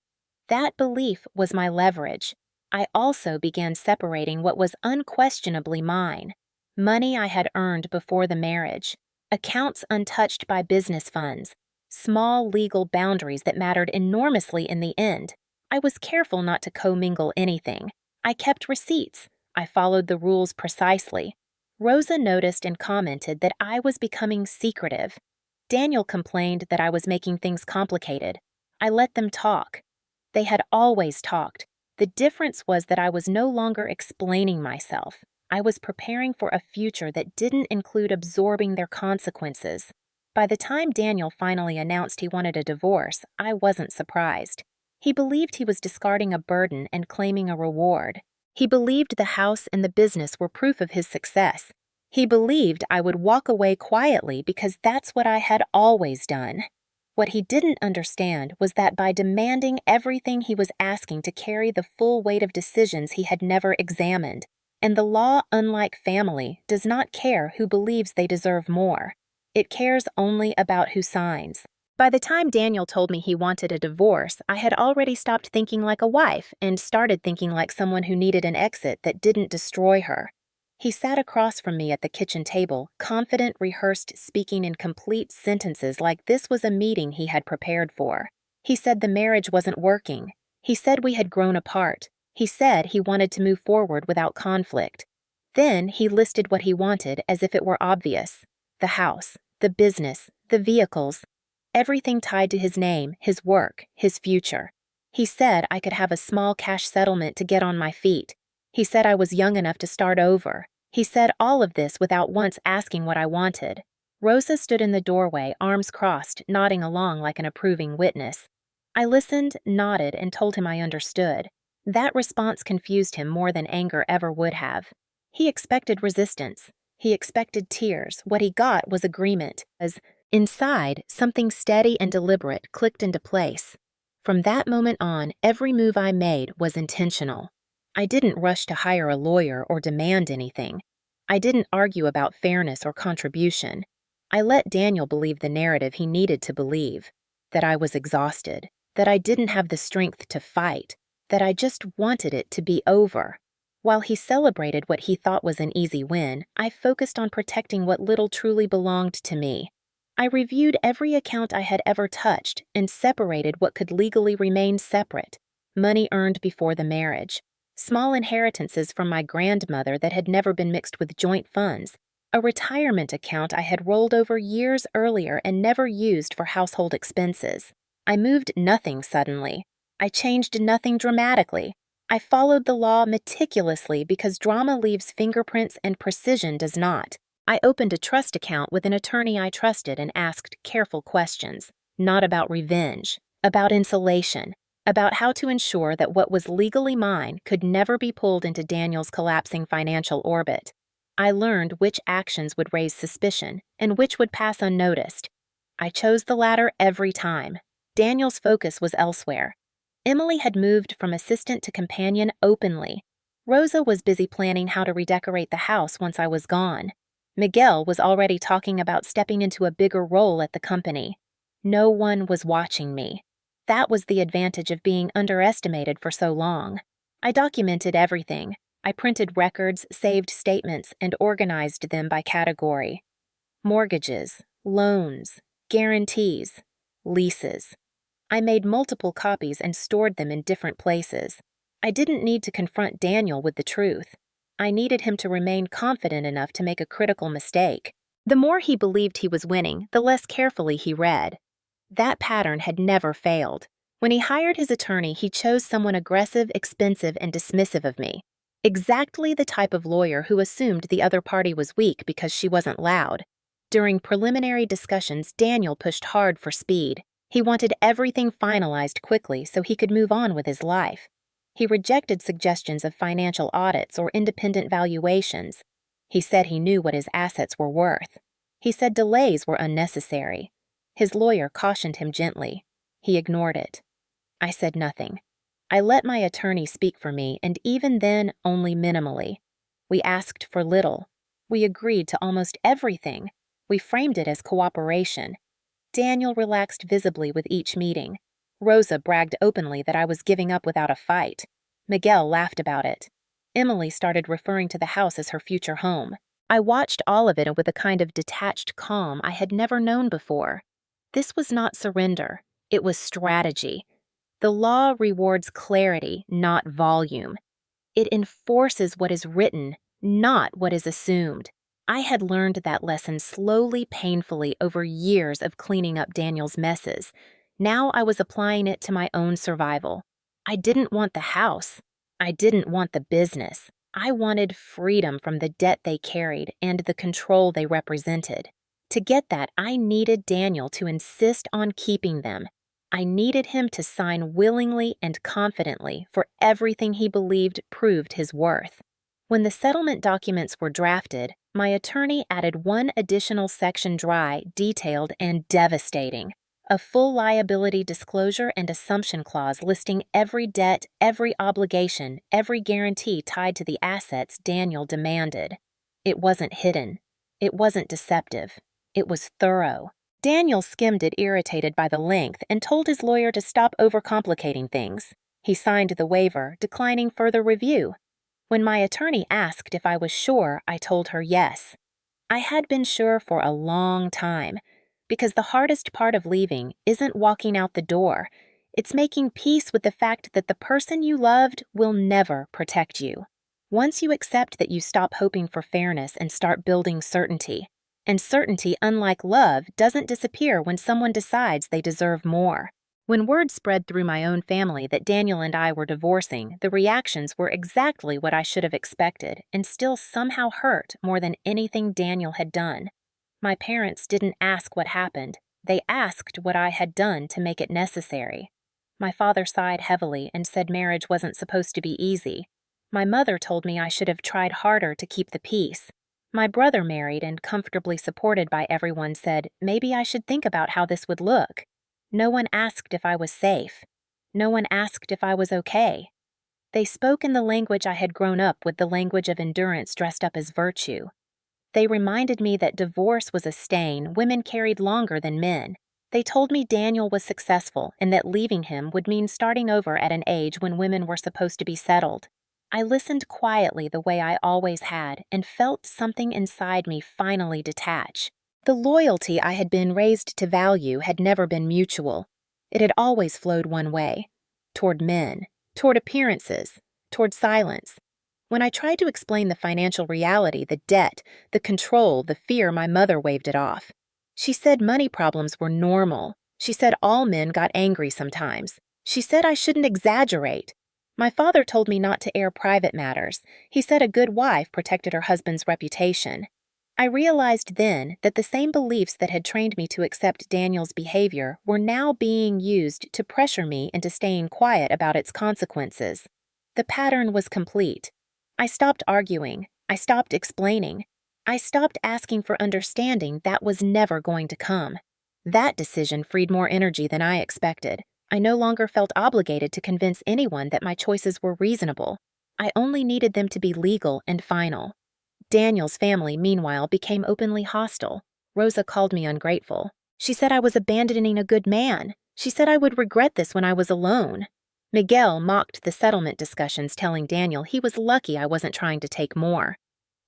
That belief was my leverage. I also began separating what was unquestionably mine: money I had earned before the marriage, accounts untouched by business funds, small legal boundaries that mattered enormously in the end. I was careful not to commingle anything. I kept receipts. I followed the rules precisely. Rosa noticed and commented that I was becoming secretive. Daniel complained that I was making things complicated. I let them talk. They had always talked. The difference was that I was no longer explaining myself. I was preparing for a future that didn't include absorbing their consequences. By the time Daniel finally announced he wanted a divorce, I wasn't surprised. He believed he was discarding a burden and claiming a reward. He believed the house and the business were proof of his success. He believed I would walk away quietly because that's what I had always done. What he didn't understand was that by demanding everything, he was asking to carry the full weight of decisions he had never examined. And the law, unlike family, does not care who believes they deserve more. It cares only about who signs. By the time Daniel told me he wanted a divorce, I had already stopped thinking like a wife and started thinking like someone who needed an exit that didn't destroy her. He sat across from me at the kitchen table, confident, rehearsed, speaking in complete sentences like this was a meeting he had prepared for. He said the marriage wasn't working. He said we had grown apart. He said he wanted to move forward without conflict. Then he listed what he wanted as if it were obvious: the house, the business, the vehicles. Everything tied to his name, his work, his future. He said I could have a small cash settlement to get on my feet. He said I was young enough to start over. He said all of this without once asking what I wanted. Rosa stood in the doorway, arms crossed, nodding along like an approving witness. I listened, nodded, and told him I understood. That response confused him more than anger ever would have. He expected resistance. He expected tears. What he got was agreement. Inside, something steady and deliberate clicked into place. From that moment on, every move I made was intentional. I didn't rush to hire a lawyer or demand anything. I didn't argue about fairness or contribution. I let Daniel believe the narrative he needed to believe: that I was exhausted, that I didn't have the strength to fight, that I just wanted it to be over. While he celebrated what he thought was an easy win, I focused on protecting what little truly belonged to me. I reviewed every account I had ever touched and separated what could legally remain separate: money earned before the marriage, small inheritances from my grandmother that had never been mixed with joint funds, a retirement account I had rolled over years earlier and never used for household expenses. I moved nothing suddenly. I changed nothing dramatically. I followed the law meticulously because drama leaves fingerprints and precision does not. I opened a trust account with an attorney I trusted and asked careful questions, not about revenge, about insulation, about how to ensure that what was legally mine could never be pulled into Daniel's collapsing financial orbit. I learned which actions would raise suspicion and which would pass unnoticed. I chose the latter every time. Daniel's focus was elsewhere. Emily had moved from assistant to companion openly. Rosa was busy planning how to redecorate the house once I was gone. Miguel was already talking about stepping into a bigger role at the company. No one was watching me. That was the advantage of being underestimated for so long. I documented everything. I printed records, saved statements, and organized them by category: mortgages, loans, guarantees, leases. I made multiple copies and stored them in different places. I didn't need to confront Daniel with the truth. I needed him to remain confident enough to make a critical mistake. The more he believed he was winning, the less carefully he read. That pattern had never failed. When he hired his attorney, he chose someone aggressive, expensive, and dismissive of me. Exactly the type of lawyer who assumed the other party was weak because she wasn't loud. During preliminary discussions, Daniel pushed hard for speed. He wanted everything finalized quickly so he could move on with his life. He rejected suggestions of financial audits or independent valuations. He said he knew what his assets were worth. He said delays were unnecessary. His lawyer cautioned him gently. He ignored it. I said nothing. I let my attorney speak for me, and even then, only minimally. We asked for little. We agreed to almost everything. We framed it as cooperation. Daniel relaxed visibly with each meeting. Rosa bragged openly that I was giving up without a fight. Miguel laughed about it. Emily started referring to the house as her future home. I watched all of it with a kind of detached calm I had never known before. This was not surrender. It was strategy. The law rewards clarity, not volume. It enforces what is written, not what is assumed. I had learned that lesson slowly, painfully over years of cleaning up Daniel's messes. Now I was applying it to my own survival. I didn't want the house. I didn't want the business. I wanted freedom from the debt they carried and the control they represented. To get that, I needed Daniel to insist on keeping them. I needed him to sign willingly and confidently for everything he believed proved his worth. When the settlement documents were drafted, my attorney added one additional section dry, detailed, and devastating: a full liability disclosure and assumption clause listing every debt, every obligation, every guarantee tied to the assets Daniel demanded. It wasn't hidden. It wasn't deceptive. It was thorough. Daniel skimmed it, irritated by the length, and told his lawyer to stop overcomplicating things. He signed the waiver, declining further review. When my attorney asked if I was sure, I told her yes. I had been sure for a long time, because the hardest part of leaving isn't walking out the door. It's making peace with the fact that the person you loved will never protect you. Once you accept that you stop hoping for fairness and start building certainty. And certainty, unlike love, doesn't disappear when someone decides they deserve more. When word spread through my own family that Daniel and I were divorcing, the reactions were exactly what I should have expected, and still somehow hurt more than anything Daniel had done. My parents didn't ask what happened. They asked what I had done to make it necessary. My father sighed heavily and said marriage wasn't supposed to be easy. My mother told me I should have tried harder to keep the peace. My brother, married and comfortably supported by everyone, said maybe I should think about how this would look. No one asked if I was safe. No one asked if I was okay. They spoke in the language I had grown up with, the language of endurance dressed up as virtue. They reminded me that divorce was a stain women carried longer than men. They told me Daniel was successful and that leaving him would mean starting over at an age when women were supposed to be settled. I listened quietly the way I always had and felt something inside me finally detach. The loyalty I had been raised to value had never been mutual. It had always flowed one way: toward men, toward appearances, toward silence. When I tried to explain the financial reality, the debt, the control, the fear, my mother waved it off. She said money problems were normal. She said all men got angry sometimes. She said I shouldn't exaggerate. My father told me not to air private matters. He said a good wife protected her husband's reputation. I realized then that the same beliefs that had trained me to accept Daniel's behavior were now being used to pressure me into staying quiet about its consequences. The pattern was complete. I stopped arguing. I stopped explaining. I stopped asking for understanding that was never going to come. That decision freed more energy than I expected. I no longer felt obligated to convince anyone that my choices were reasonable. I only needed them to be legal and final. Daniel's family, meanwhile, became openly hostile. Rosa called me ungrateful. She said I was abandoning a good man. She said I would regret this when I was alone. Miguel mocked the settlement discussions, telling Daniel he was lucky I wasn't trying to take more.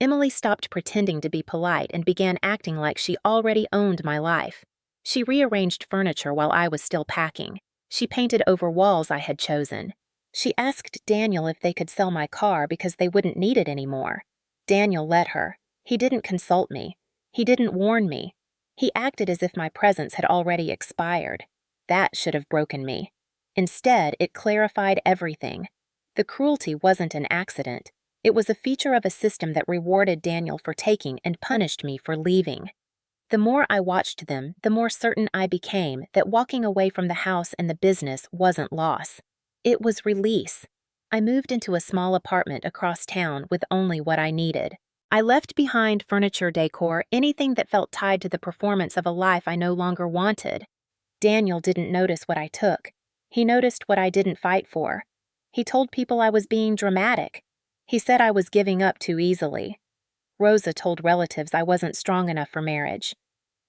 Emily stopped pretending to be polite and began acting like she already owned my life. She rearranged furniture while I was still packing. She painted over walls I had chosen. She asked Daniel if they could sell my car because they wouldn't need it anymore. Daniel let her. He didn't consult me. He didn't warn me. He acted as if my presence had already expired. That should have broken me. Instead, it clarified everything. The cruelty wasn't an accident. It was a feature of a system that rewarded Daniel for taking and punished me for leaving. The more I watched them, the more certain I became that walking away from the house and the business wasn't loss. It was release. I moved into a small apartment across town with only what I needed. I left behind furniture, decor, anything that felt tied to the performance of a life I no longer wanted. Daniel didn't notice what I took. He noticed what I didn't fight for. He told people I was being dramatic. He said I was giving up too easily. Rosa told relatives I wasn't strong enough for marriage.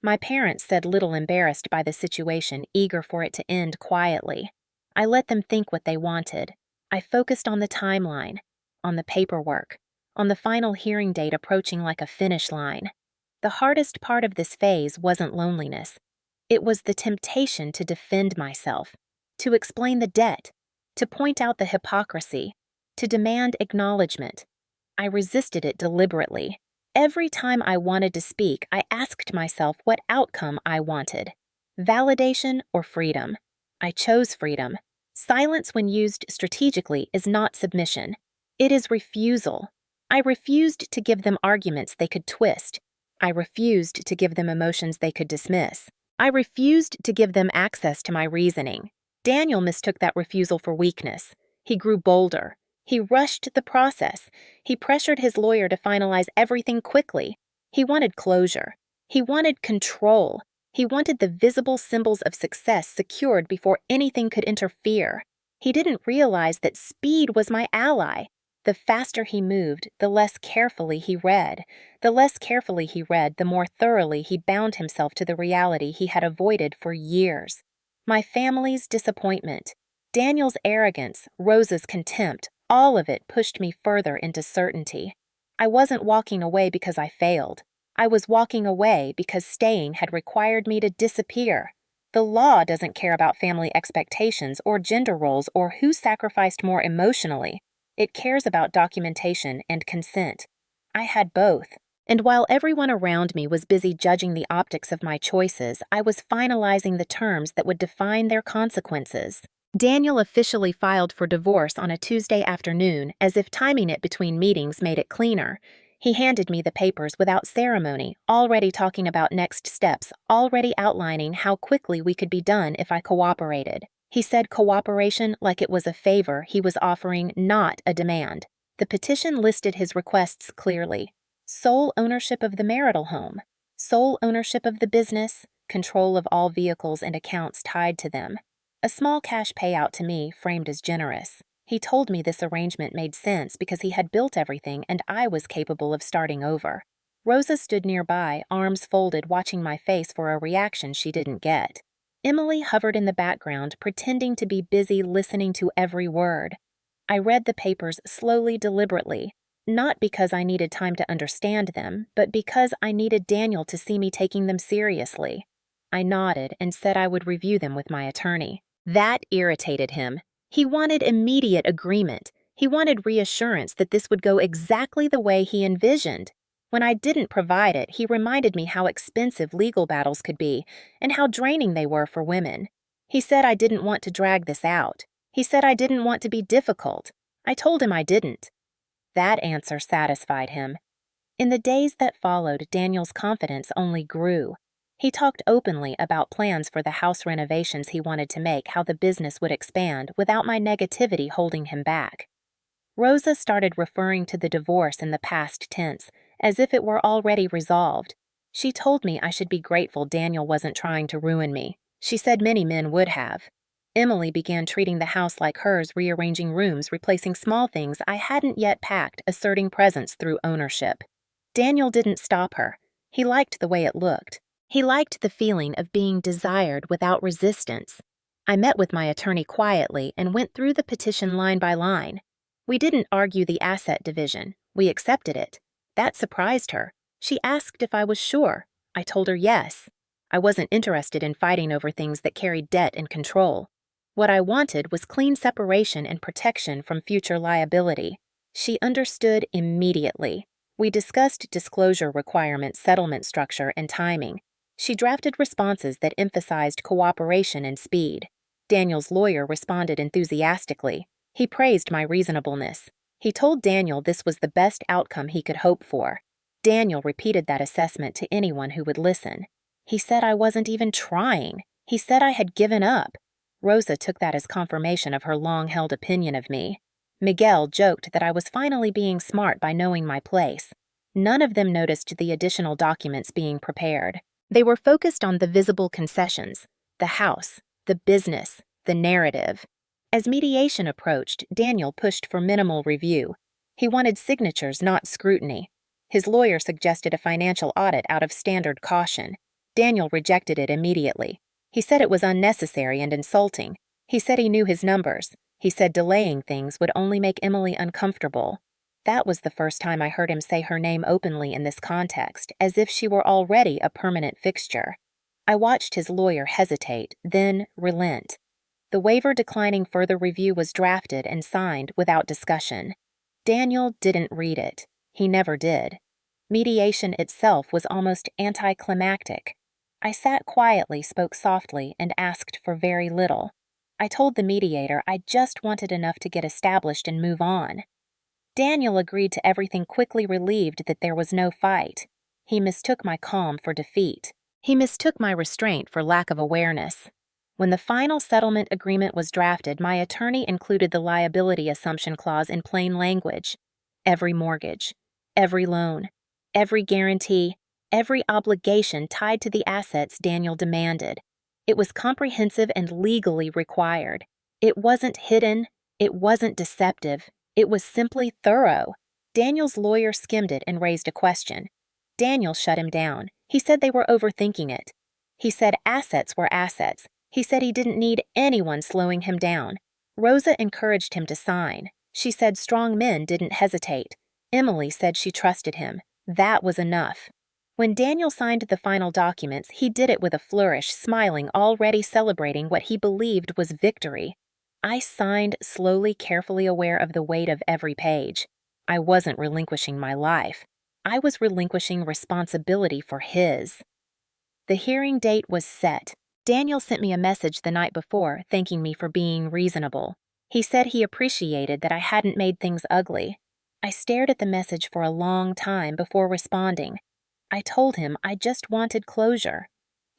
My parents said little, embarrassed by the situation, eager for it to end quietly. I let them think what they wanted. I focused on the timeline, on the paperwork, on the final hearing date approaching like a finish line. The hardest part of this phase wasn't loneliness. It was the temptation to defend myself, to explain the debt, to point out the hypocrisy, to demand acknowledgement. I resisted it deliberately. Every time I wanted to speak, I asked myself what outcome I wanted: validation or freedom. I chose freedom. Silence, when used strategically, is not submission. It is refusal. I refused to give them arguments they could twist. I refused to give them emotions they could dismiss. I refused to give them access to my reasoning. Daniel mistook that refusal for weakness. He grew bolder. He rushed the process. He pressured his lawyer to finalize everything quickly. He wanted closure. He wanted control. He wanted the visible symbols of success secured before anything could interfere. He didn't realize that speed was my ally. The faster he moved, the less carefully he read. The less carefully he read, the more thoroughly he bound himself to the reality he had avoided for years. My family's disappointment, Daniel's arrogance, Rosa's contempt, all of it pushed me further into certainty. I wasn't walking away because I failed. I was walking away because staying had required me to disappear. The law doesn't care about family expectations or gender roles or who sacrificed more emotionally. It cares about documentation and consent. I had both. And while everyone around me was busy judging the optics of my choices, I was finalizing the terms that would define their consequences. Daniel officially filed for divorce on a Tuesday afternoon, as if timing it between meetings made it cleaner. He handed me the papers without ceremony, already talking about next steps, already outlining how quickly we could be done if I cooperated. He said cooperation like it was a favor he was offering, not a demand. The petition listed his requests clearly: sole ownership of the marital home, sole ownership of the business, control of all vehicles and accounts tied to them. A small cash payout to me, framed as generous. He told me this arrangement made sense because he had built everything and I was capable of starting over. Rosa stood nearby, arms folded, watching my face for a reaction she didn't get. Emily hovered in the background, pretending to be busy listening to every word. I read the papers slowly, deliberately, not because I needed time to understand them, but because I needed Daniel to see me taking them seriously. I nodded and said I would review them with my attorney. That irritated him. He wanted immediate agreement. He wanted reassurance that this would go exactly the way he envisioned. When I didn't provide it, he reminded me how expensive legal battles could be and how draining they were for women. He said I didn't want to drag this out. He said I didn't want to be difficult. I told him I didn't. That answer satisfied him. In the days that followed, Daniel's confidence only grew. He talked openly about plans for the house renovations he wanted to make, how the business would expand, without my negativity holding him back. Rosa started referring to the divorce in the past tense, as if it were already resolved. She told me I should be grateful Daniel wasn't trying to ruin me. She said many men would have. Emily began treating the house like hers, rearranging rooms, replacing small things I hadn't yet packed, asserting presence through ownership. Daniel didn't stop her. He liked the way it looked. He liked the feeling of being desired without resistance. I met with my attorney quietly and went through the petition line by line. We didn't argue the asset division. We accepted it. That surprised her. She asked if I was sure. I told her yes. I wasn't interested in fighting over things that carried debt and control. What I wanted was clean separation and protection from future liability. She understood immediately. We discussed disclosure requirements, settlement structure, and timing. She drafted responses that emphasized cooperation and speed. Daniel's lawyer responded enthusiastically. He praised my reasonableness. He told Daniel this was the best outcome he could hope for. Daniel repeated that assessment to anyone who would listen. He said I wasn't even trying. He said I had given up. Rosa took that as confirmation of her long-held opinion of me. Miguel joked that I was finally being smart by knowing my place. None of them noticed the additional documents being prepared. They were focused on the visible concessions, the house, the business, the narrative. As mediation approached, Daniel pushed for minimal review. He wanted signatures, not scrutiny. His lawyer suggested a financial audit out of standard caution. Daniel rejected it immediately. He said it was unnecessary and insulting. He said he knew his numbers. He said delaying things would only make Emily uncomfortable. That was the first time I heard him say her name openly in this context, as if she were already a permanent fixture. I watched his lawyer hesitate, then relent. The waiver declining further review was drafted and signed without discussion. Daniel didn't read it. He never did. Mediation itself was almost anticlimactic. I sat quietly, spoke softly, and asked for very little. I told the mediator I just wanted enough to get established and move on. Daniel agreed to everything, quickly relieved that there was no fight. He mistook my calm for defeat. He mistook my restraint for lack of awareness. When the final settlement agreement was drafted, my attorney included the liability assumption clause in plain language. Every mortgage, every loan, every guarantee, every obligation tied to the assets Daniel demanded. It was comprehensive and legally required. It wasn't hidden. It wasn't deceptive. It was simply thorough. Daniel's lawyer skimmed it and raised a question. Daniel shut him down. He said they were overthinking it. He said assets were assets. He said he didn't need anyone slowing him down. Rosa encouraged him to sign. She said strong men didn't hesitate. Emily said she trusted him. That was enough. When Daniel signed the final documents, he did it with a flourish, smiling, already celebrating what he believed was victory. I signed slowly, carefully aware of the weight of every page. I wasn't relinquishing my life. I was relinquishing responsibility for his. The hearing date was set. Daniel sent me a message the night before, thanking me for being reasonable. He said he appreciated that I hadn't made things ugly. I stared at the message for a long time before responding. I told him I just wanted closure.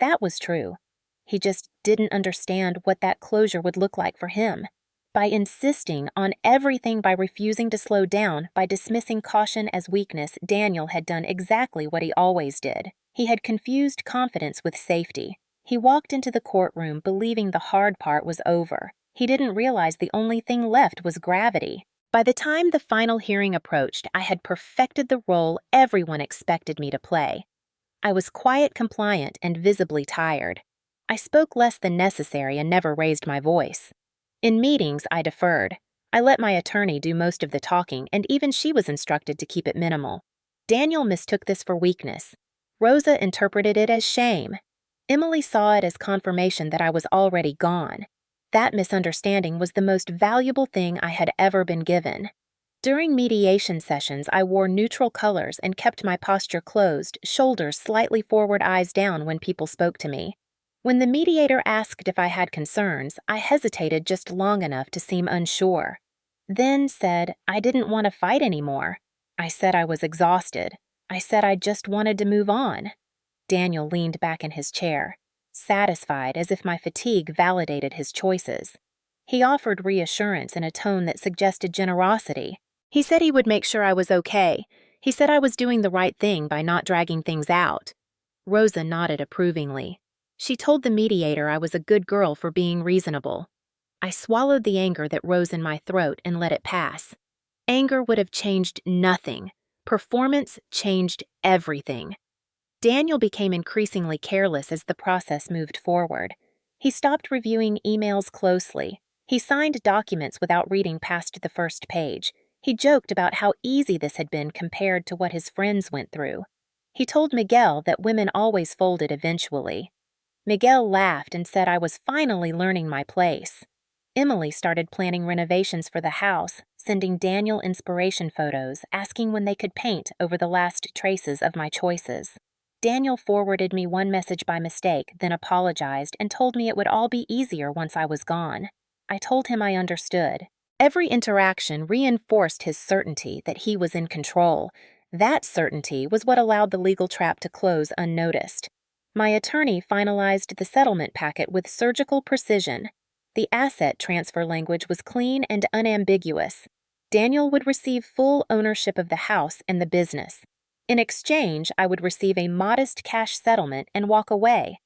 That was true. He just didn't understand what that closure would look like for him. By insisting on everything, by refusing to slow down, by dismissing caution as weakness, Daniel had done exactly what he always did. He had confused confidence with safety. He walked into the courtroom believing the hard part was over. He didn't realize the only thing left was gravity. By the time the final hearing approached, I had perfected the role everyone expected me to play. I was quiet, compliant, and visibly tired. I spoke less than necessary and never raised my voice. In meetings, I deferred. I let my attorney do most of the talking, and even she was instructed to keep it minimal. Daniel mistook this for weakness. Rosa interpreted it as shame. Emily saw it as confirmation that I was already gone. That misunderstanding was the most valuable thing I had ever been given. During mediation sessions, I wore neutral colors and kept my posture closed, shoulders slightly forward, eyes down when people spoke to me. When the mediator asked if I had concerns, I hesitated just long enough to seem unsure. Then said I didn't want to fight anymore. I said I was exhausted. I said I just wanted to move on. Daniel leaned back in his chair, satisfied, as if my fatigue validated his choices. He offered reassurance in a tone that suggested generosity. He said he would make sure I was okay. He said I was doing the right thing by not dragging things out. Rosa nodded approvingly. She told the mediator I was a good girl for being reasonable. I swallowed the anger that rose in my throat and let it pass. Anger would have changed nothing. Performance changed everything. Daniel became increasingly careless as the process moved forward. He stopped reviewing emails closely. He signed documents without reading past the first page. He joked about how easy this had been compared to what his friends went through. He told Miguel that women always folded eventually. Miguel laughed and said I was finally learning my place. Emily started planning renovations for the house, sending Daniel inspiration photos, asking when they could paint over the last traces of my choices. Daniel forwarded me one message by mistake, then apologized and told me it would all be easier once I was gone. I told him I understood. Every interaction reinforced his certainty that he was in control. That certainty was what allowed the legal trap to close unnoticed. My attorney finalized the settlement packet with surgical precision. The asset transfer language was clean and unambiguous. Daniel would receive full ownership of the house and the business. In exchange, I would receive a modest cash settlement and walk away.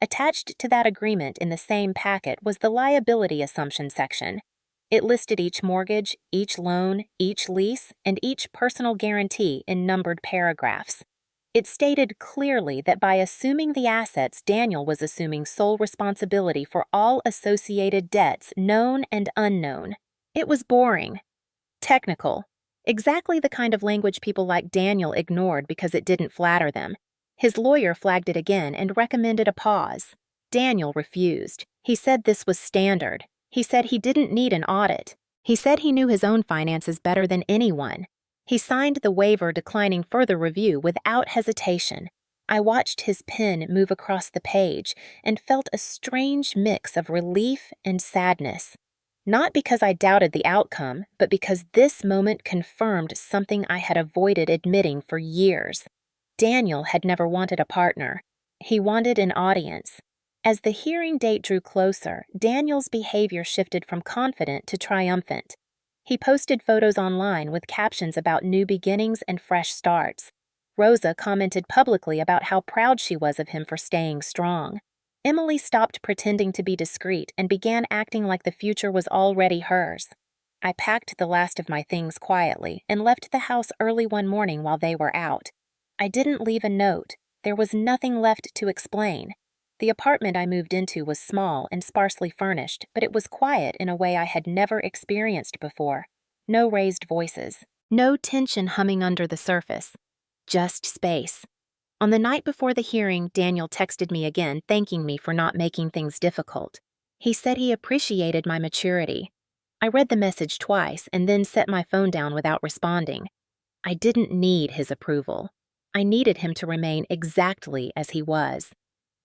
Attached to that agreement in the same packet was the liability assumption section. It listed each mortgage, each loan, each lease, and each personal guarantee in numbered paragraphs. It stated clearly that by assuming the assets, Daniel was assuming sole responsibility for all associated debts, known and unknown. It was boring. Technical. Exactly the kind of language people like Daniel ignored because it didn't flatter them. His lawyer flagged it again and recommended a pause. Daniel refused. He said this was standard. He said he didn't need an audit. He said he knew his own finances better than anyone. He signed the waiver declining further review without hesitation. I watched his pen move across the page and felt a strange mix of relief and sadness. Not because I doubted the outcome, but because this moment confirmed something I had avoided admitting for years. Daniel had never wanted a partner. He wanted an audience. As the hearing date drew closer, Daniel's behavior shifted from confident to triumphant. He posted photos online with captions about new beginnings and fresh starts. Rosa commented publicly about how proud she was of him for staying strong. Emily stopped pretending to be discreet and began acting like the future was already hers. I packed the last of my things quietly and left the house early one morning while they were out. I didn't leave a note. There was nothing left to explain. The apartment I moved into was small and sparsely furnished, but it was quiet in a way I had never experienced before. No raised voices. No tension humming under the surface. Just space. On the night before the hearing, Daniel texted me again, thanking me for not making things difficult. He said he appreciated my maturity. I read the message twice and then set my phone down without responding. I didn't need his approval. I needed him to remain exactly as he was.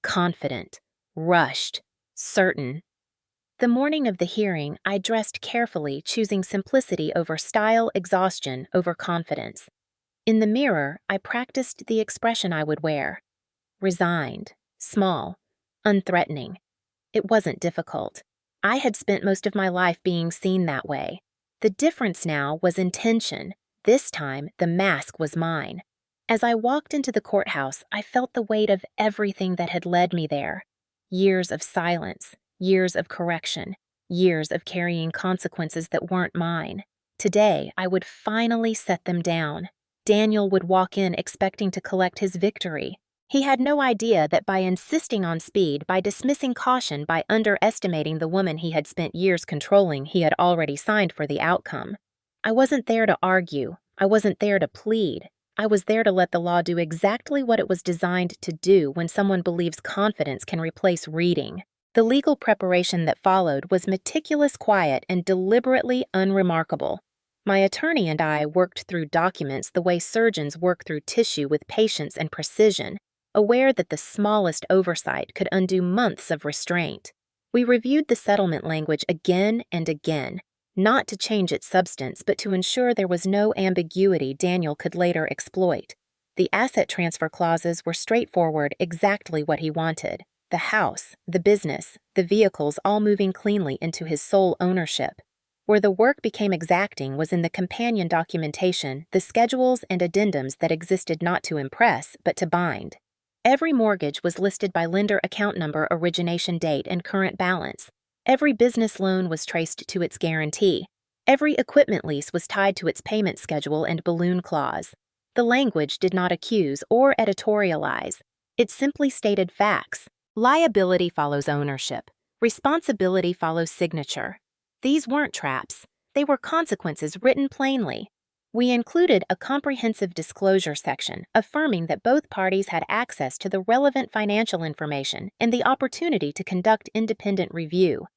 Confident, rushed, certain. The morning of the hearing, I dressed carefully, choosing simplicity over style, exhaustion over confidence. In the mirror, I practiced the expression I would wear. Resigned, small, unthreatening. It wasn't difficult. I had spent most of my life being seen that way. The difference now was intention. This time, the mask was mine. As I walked into the courthouse, I felt the weight of everything that had led me there. Years of silence, years of correction, years of carrying consequences that weren't mine. Today, I would finally set them down. Daniel would walk in expecting to collect his victory. He had no idea that by insisting on speed, by dismissing caution, by underestimating the woman he had spent years controlling, he had already signed for the outcome. I wasn't there to argue. I wasn't there to plead. I was there to let the law do exactly what it was designed to do when someone believes confidence can replace reading. The legal preparation that followed was meticulous, quiet, and deliberately unremarkable. My attorney and I worked through documents the way surgeons work through tissue with patience and precision, aware that the smallest oversight could undo months of restraint. We reviewed the settlement language again and again, not to change its substance, but to ensure there was no ambiguity Daniel could later exploit. The asset transfer clauses were straightforward, exactly what he wanted. The house, the business, the vehicles all moving cleanly into his sole ownership. Where the work became exacting was in the companion documentation, the schedules and addendums that existed not to impress, but to bind. Every mortgage was listed by lender account number, origination date, and current balance. Every business loan was traced to its guarantee. Every equipment lease was tied to its payment schedule and balloon clause. The language did not accuse or editorialize. It simply stated facts. Liability follows ownership. Responsibility follows signature. These weren't traps. They were consequences written plainly. We included a comprehensive disclosure section affirming that both parties had access to the relevant financial information and the opportunity to conduct independent review.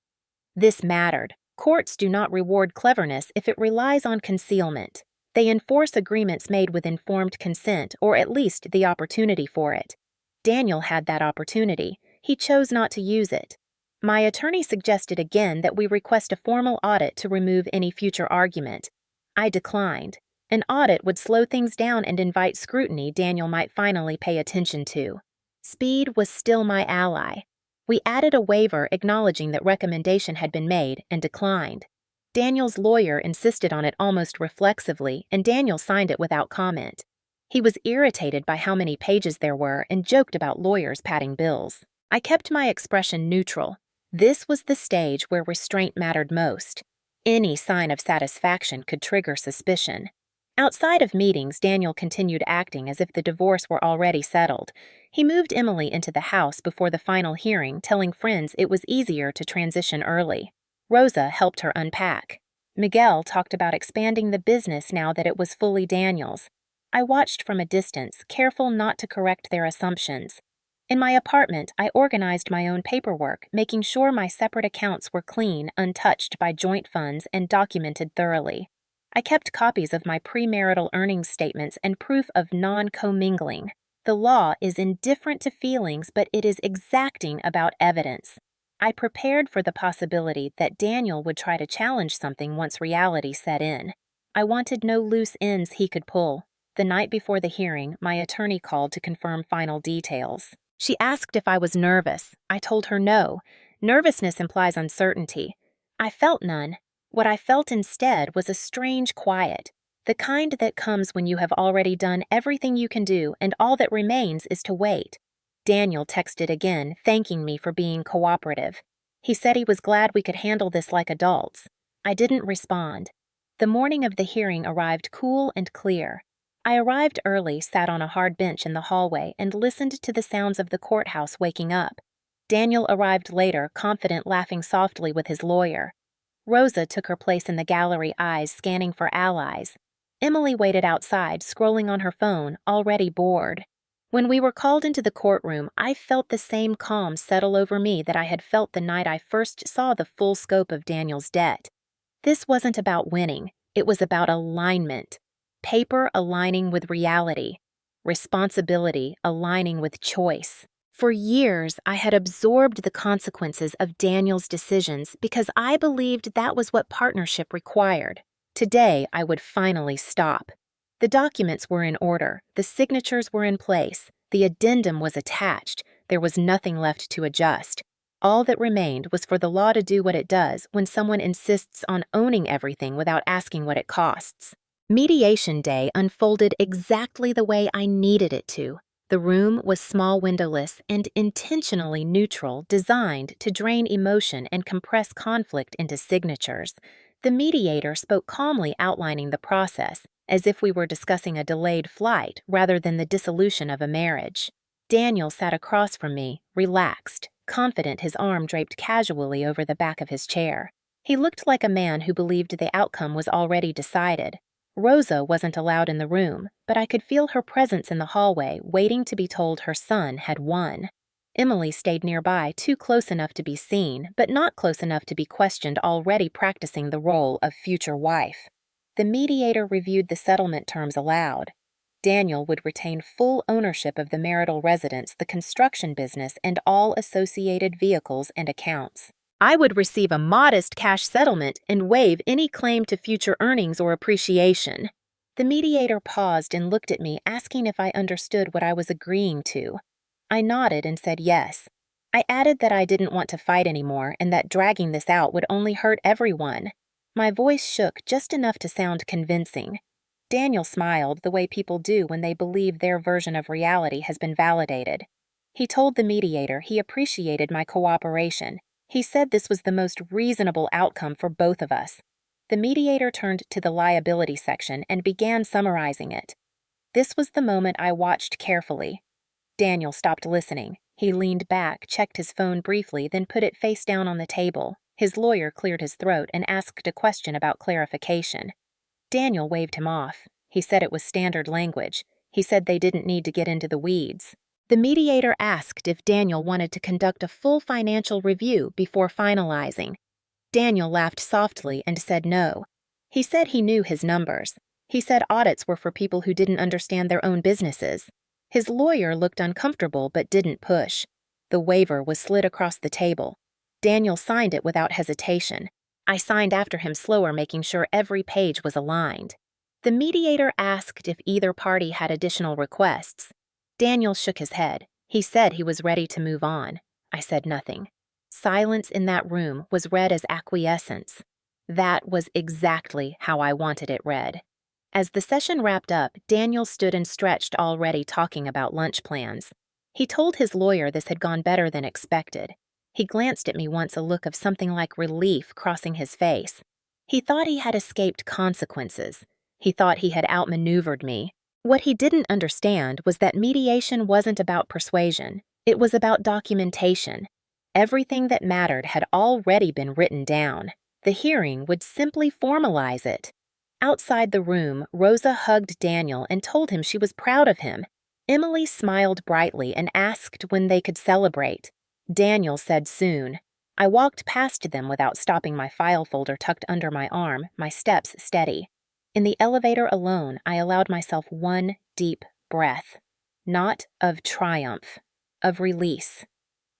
This mattered. Courts do not reward cleverness if it relies on concealment. They enforce agreements made with informed consent, or at least the opportunity for it. Daniel had that opportunity. He chose not to use it. My attorney suggested again that we request a formal audit to remove any future argument. I declined. An audit would slow things down and invite scrutiny Daniel might finally pay attention to. Speed was still my ally. We added a waiver acknowledging that recommendation had been made and declined. Daniel's lawyer insisted on it almost reflexively, and Daniel signed it without comment. He was irritated by how many pages there were and joked about lawyers padding bills. I kept my expression neutral. This was the stage where restraint mattered most. Any sign of satisfaction could trigger suspicion. Outside of meetings, Daniel continued acting as if the divorce were already settled. He moved Emily into the house before the final hearing, telling friends it was easier to transition early. Rosa helped her unpack. Miguel talked about expanding the business now that it was fully Daniel's. I watched from a distance, careful not to correct their assumptions. In my apartment, I organized my own paperwork, making sure my separate accounts were clean, untouched by joint funds, and documented thoroughly. I kept copies of my premarital earnings statements and proof of non-commingling. The law is indifferent to feelings, but it is exacting about evidence. I prepared for the possibility that Daniel would try to challenge something once reality set in. I wanted no loose ends he could pull. The night before the hearing, my attorney called to confirm final details. She asked if I was nervous. I told her no. Nervousness implies uncertainty. I felt none. What I felt instead was a strange quiet, the kind that comes when you have already done everything you can do and all that remains is to wait. Daniel texted again, thanking me for being cooperative. He said he was glad we could handle this like adults. I didn't respond. The morning of the hearing arrived cool and clear. I arrived early, sat on a hard bench in the hallway, and listened to the sounds of the courthouse waking up. Daniel arrived later, confident, laughing softly with his lawyer. Rosa took her place in the gallery, eyes scanning for allies. Emily waited outside, scrolling on her phone, already bored. When we were called into the courtroom, I felt the same calm settle over me that I had felt the night I first saw the full scope of Daniel's debt. This wasn't about winning. It was about alignment. Paper aligning with reality. Responsibility aligning with choice. For years, I had absorbed the consequences of Daniel's decisions because I believed that was what partnership required. Today, I would finally stop. The documents were in order, the signatures were in place, the addendum was attached, there was nothing left to adjust. All that remained was for the law to do what it does when someone insists on owning everything without asking what it costs. Mediation day unfolded exactly the way I needed it to. The room was small windowless and intentionally neutral, designed to drain emotion and compress conflict into signatures. The mediator spoke calmly, outlining the process, as if we were discussing a delayed flight rather than the dissolution of a marriage. Daniel sat across from me, relaxed, confident, his arm draped casually over the back of his chair. He looked like a man who believed the outcome was already decided. Rosa wasn't allowed in the room, but I could feel her presence in the hallway, waiting to be told her son had won. Emily stayed nearby, too close enough to be seen, but not close enough to be questioned, already practicing the role of future wife. The mediator reviewed the settlement terms aloud. Daniel would retain full ownership of the marital residence, the construction business, and all associated vehicles and accounts. I would receive a modest cash settlement and waive any claim to future earnings or appreciation. The mediator paused and looked at me, asking if I understood what I was agreeing to. I nodded and said yes. I added that I didn't want to fight anymore and that dragging this out would only hurt everyone. My voice shook just enough to sound convincing. Daniel smiled the way people do when they believe their version of reality has been validated. He told the mediator he appreciated my cooperation. He said this was the most reasonable outcome for both of us. The mediator turned to the liability section and began summarizing it. This was the moment I watched carefully. Daniel stopped listening. He leaned back, checked his phone briefly, then put it face down on the table. His lawyer cleared his throat and asked a question about clarification. Daniel waved him off. He said it was standard language. He said they didn't need to get into the weeds. The mediator asked if Daniel wanted to conduct a full financial review before finalizing. Daniel laughed softly and said no. He said he knew his numbers. He said audits were for people who didn't understand their own businesses. His lawyer looked uncomfortable but didn't push. The waiver was slid across the table. Daniel signed it without hesitation. I signed after him slower, making sure every page was aligned. The mediator asked if either party had additional requests. Daniel shook his head. He said he was ready to move on. I said nothing. Silence in that room was read as acquiescence. That was exactly how I wanted it read. As the session wrapped up, Daniel stood and stretched, already talking about lunch plans. He told his lawyer this had gone better than expected. He glanced at me once, a look of something like relief crossing his face. He thought he had escaped consequences. He thought he had outmaneuvered me. What he didn't understand was that mediation wasn't about persuasion. It was about documentation. Everything that mattered had already been written down. The hearing would simply formalize it. Outside the room, Rosa hugged Daniel and told him she was proud of him. Emily smiled brightly and asked when they could celebrate. Daniel said soon. I walked past them without stopping, my file folder tucked under my arm, my steps steady. In the elevator alone, I allowed myself one deep breath. Not of triumph, of release.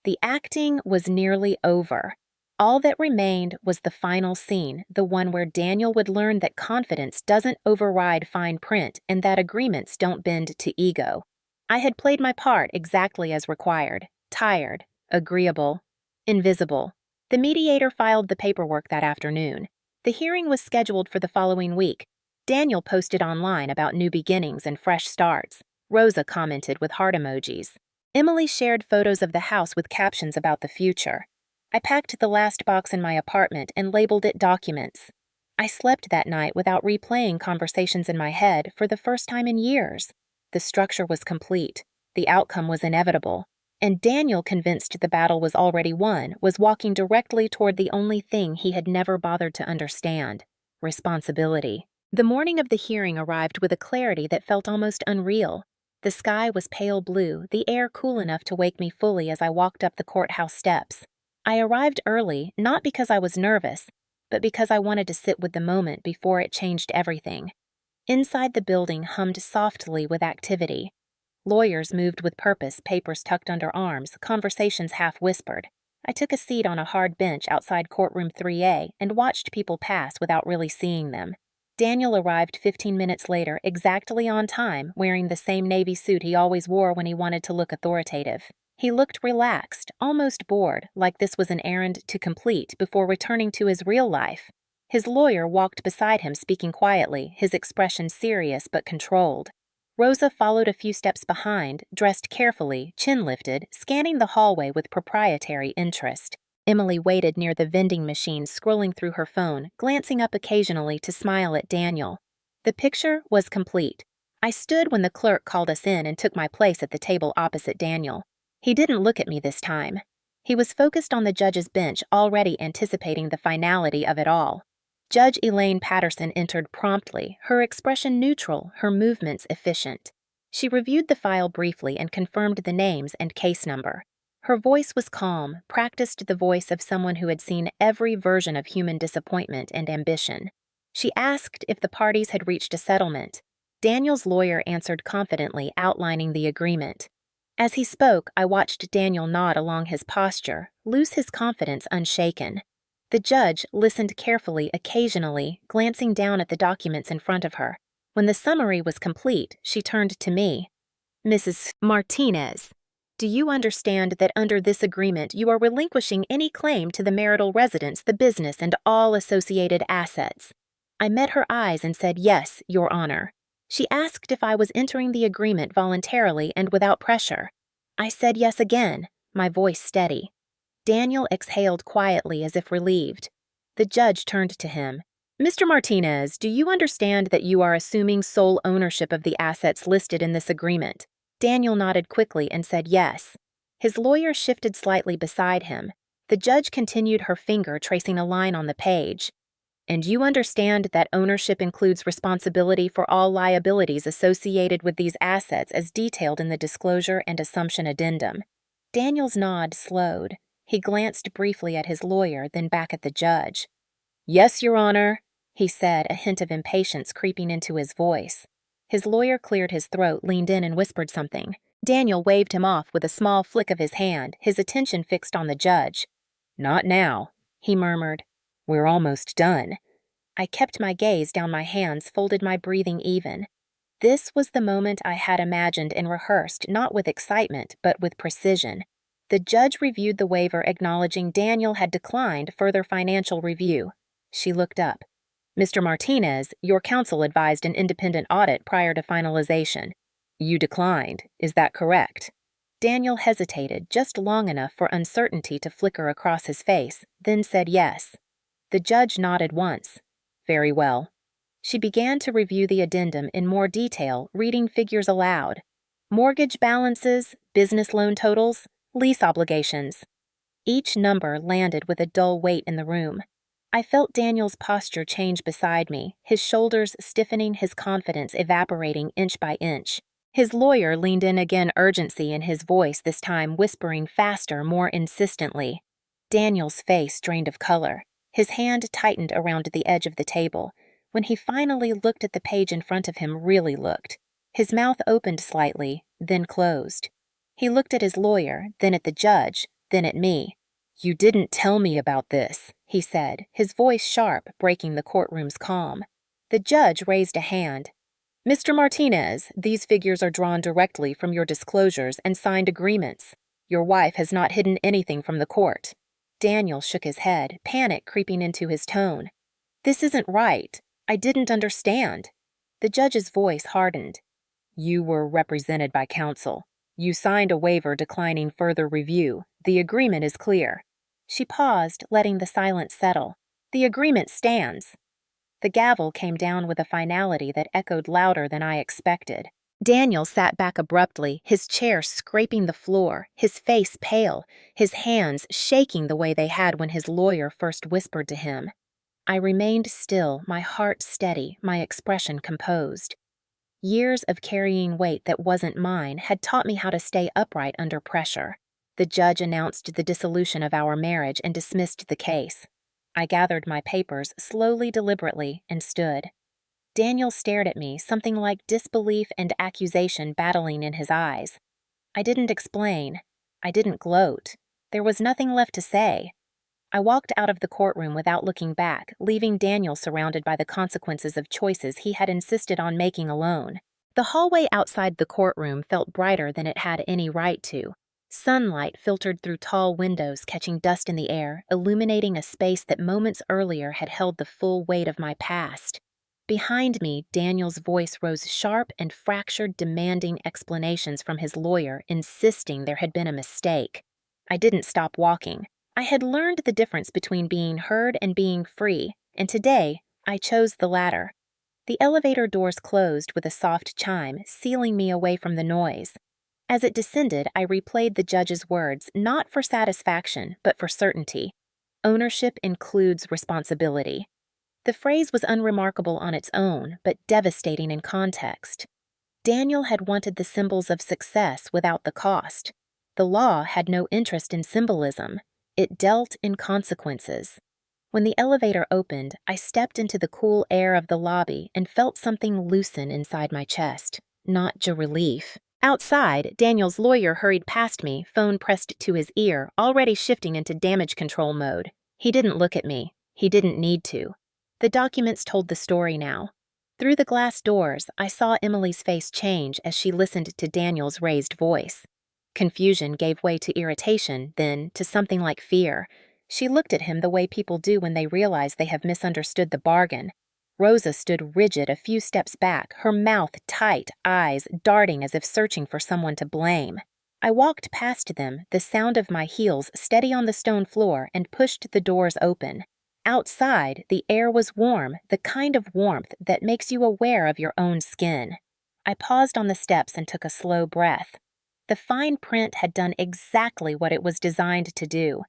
The acting was nearly over. All that remained was the final scene, the one where Daniel would learn that confidence doesn't override fine print and that agreements don't bend to ego. I had played my part exactly as required. Tired, agreeable, invisible. The mediator filed the paperwork that afternoon. The hearing was scheduled for the following week. Daniel posted online about new beginnings and fresh starts. Rosa commented with heart emojis. Emily shared photos of the house with captions about the future. I packed the last box in my apartment and labeled it documents. I slept that night without replaying conversations in my head for the first time in years. The structure was complete. The outcome was inevitable. And Daniel, convinced the battle was already won, was walking directly toward the only thing he had never bothered to understand: responsibility. The morning of the hearing arrived with a clarity that felt almost unreal. The sky was pale blue, the air cool enough to wake me fully as I walked up the courthouse steps. I arrived early, not because I was nervous, but because I wanted to sit with the moment before it changed everything. Inside the building hummed softly with activity. Lawyers moved with purpose, papers tucked under arms, conversations half-whispered. I took a seat on a hard bench outside courtroom 3A and watched people pass without really seeing them. Daniel arrived 15 minutes later, exactly on time, wearing the same navy suit he always wore when he wanted to look authoritative. He looked relaxed, almost bored, like this was an errand to complete before returning to his real life. His lawyer walked beside him, speaking quietly, his expression serious but controlled. Rosa followed a few steps behind, dressed carefully, chin lifted, scanning the hallway with proprietary interest. Emily waited near the vending machine, scrolling through her phone, glancing up occasionally to smile at Daniel. The picture was complete. I stood when the clerk called us in and took my place at the table opposite Daniel. He didn't look at me this time. He was focused on the judge's bench, already anticipating the finality of it all. Judge Elaine Patterson entered promptly, her expression neutral, her movements efficient. She reviewed the file briefly and confirmed the names and case number. Her voice was calm, practiced the voice of someone who had seen every version of human disappointment and ambition. She asked if the parties had reached a settlement. Daniel's lawyer answered confidently, outlining the agreement. As he spoke, I watched Daniel nod along his posture, lose his confidence unshaken. The judge listened carefully, occasionally, glancing down at the documents in front of her. When the summary was complete, she turned to me. Mrs. Martinez, do you understand that under this agreement you are relinquishing any claim to the marital residence, the business, and all associated assets? I met her eyes and said, yes, Your Honor. She asked if I was entering the agreement voluntarily and without pressure. I said yes again, my voice steady. Daniel exhaled quietly as if relieved. The judge turned to him. Mr. Martinez, do you understand that you are assuming sole ownership of the assets listed in this agreement? Daniel nodded quickly and said yes. His lawyer shifted slightly beside him. The judge continued, her finger tracing a line on the page. And you understand that ownership includes responsibility for all liabilities associated with these assets as detailed in the disclosure and assumption addendum. Daniel's nod slowed. He glanced briefly at his lawyer, then back at the judge. Yes, Your Honor, he said, a hint of impatience creeping into his voice. His lawyer cleared his throat, leaned in, and whispered something. Daniel waved him off with a small flick of his hand, his attention fixed on the judge. Not now, he murmured. We're almost done. I kept my gaze down my hands, folded, my breathing even. This was the moment I had imagined and rehearsed, not with excitement, but with precision. The judge reviewed the waiver, acknowledging Daniel had declined further financial review. She looked up. Mr. Martinez, your counsel advised an independent audit prior to finalization. You declined, is that correct? Daniel hesitated just long enough for uncertainty to flicker across his face, then said yes. The judge nodded once. Very well. She began to review the addendum in more detail, reading figures aloud. Mortgage balances, business loan totals, lease obligations. Each number landed with a dull weight in the room. I felt Daniel's posture change beside me, his shoulders stiffening, his confidence evaporating inch by inch. His lawyer leaned in again, urgency in his voice this time, whispering faster, more insistently. Daniel's face drained of color. His hand tightened around the edge of the table. When he finally looked at the page in front of him, really looked. His mouth opened slightly, then closed. He looked at his lawyer, then at the judge, then at me. You didn't tell me about this, he said, his voice sharp, breaking the courtroom's calm. The judge raised a hand. Mr. Martinez, these figures are drawn directly from your disclosures and signed agreements. Your wife has not hidden anything from the court. Daniel shook his head, panic creeping into his tone. This isn't right. I didn't understand. The judge's voice hardened. You were represented by counsel. You signed a waiver declining further review. The agreement is clear. She paused, letting the silence settle. The agreement stands. The gavel came down with a finality that echoed louder than I expected. Daniel sat back abruptly, his chair scraping the floor, his face pale, his hands shaking the way they had when his lawyer first whispered to him. I remained still, my heart steady, my expression composed. Years of carrying weight that wasn't mine had taught me how to stay upright under pressure. The judge announced the dissolution of our marriage and dismissed the case. I gathered my papers slowly, deliberately, and stood. Daniel stared at me, something like disbelief and accusation battling in his eyes. I didn't explain. I didn't gloat. There was nothing left to say. I walked out of the courtroom without looking back, leaving Daniel surrounded by the consequences of choices he had insisted on making alone. The hallway outside the courtroom felt brighter than it had any right to. Sunlight filtered through tall windows, catching dust in the air, illuminating a space that moments earlier had held the full weight of my past. Behind me, Daniel's voice rose sharp and fractured, demanding explanations from his lawyer, insisting there had been a mistake. I didn't stop walking. I had learned the difference between being heard and being free, and today I chose the latter. The elevator doors closed with a soft chime, sealing me away from the noise. As it descended, I replayed the judge's words, not for satisfaction, but for certainty. Ownership includes responsibility. The phrase was unremarkable on its own, but devastating in context. Daniel had wanted the symbols of success without the cost. The law had no interest in symbolism. It dealt in consequences. When the elevator opened, I stepped into the cool air of the lobby and felt something loosen inside my chest, not relief. Outside, Daniel's lawyer hurried past me, phone pressed to his ear, already shifting into damage control mode. He didn't look at me. He didn't need to. The documents told the story now. Through the glass doors, I saw Emily's face change as she listened to Daniel's raised voice. Confusion gave way to irritation, then to something like fear. She looked at him the way people do when they realize they have misunderstood the bargain. Rosa stood rigid a few steps back, her mouth tight, eyes darting as if searching for someone to blame. I walked past them, the sound of my heels steady on the stone floor, and pushed the doors open. Outside, the air was warm, the kind of warmth that makes you aware of your own skin. I paused on the steps and took a slow breath. The fine print had done exactly what it was designed to do.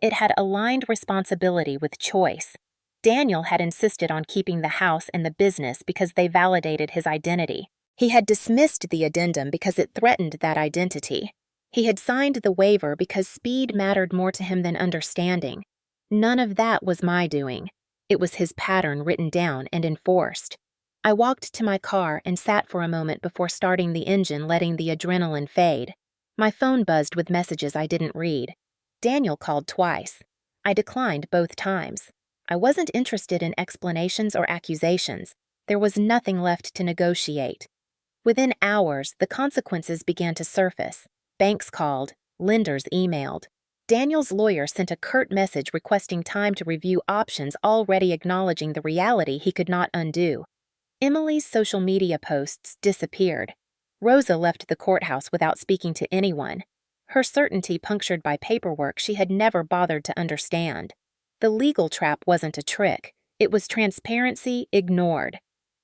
It had aligned responsibility with choice. Daniel had insisted on keeping the house and the business because they validated his identity. He had dismissed the addendum because it threatened that identity. He had signed the waiver because speed mattered more to him than understanding. None of that was my doing. It was his pattern written down and enforced. I walked to my car and sat for a moment before starting the engine, letting the adrenaline fade. My phone buzzed with messages I didn't read. Daniel called twice. I declined both times. I wasn't interested in explanations or accusations. There was nothing left to negotiate. Within hours, the consequences began to surface. Banks called, lenders emailed. Daniel's lawyer sent a curt message requesting time to review options, already acknowledging the reality he could not undo. Emily's social media posts disappeared. Rosa left the courthouse without speaking to anyone. Her certainty punctured by paperwork she had never bothered to understand. The legal trap wasn't a trick. It was transparency ignored.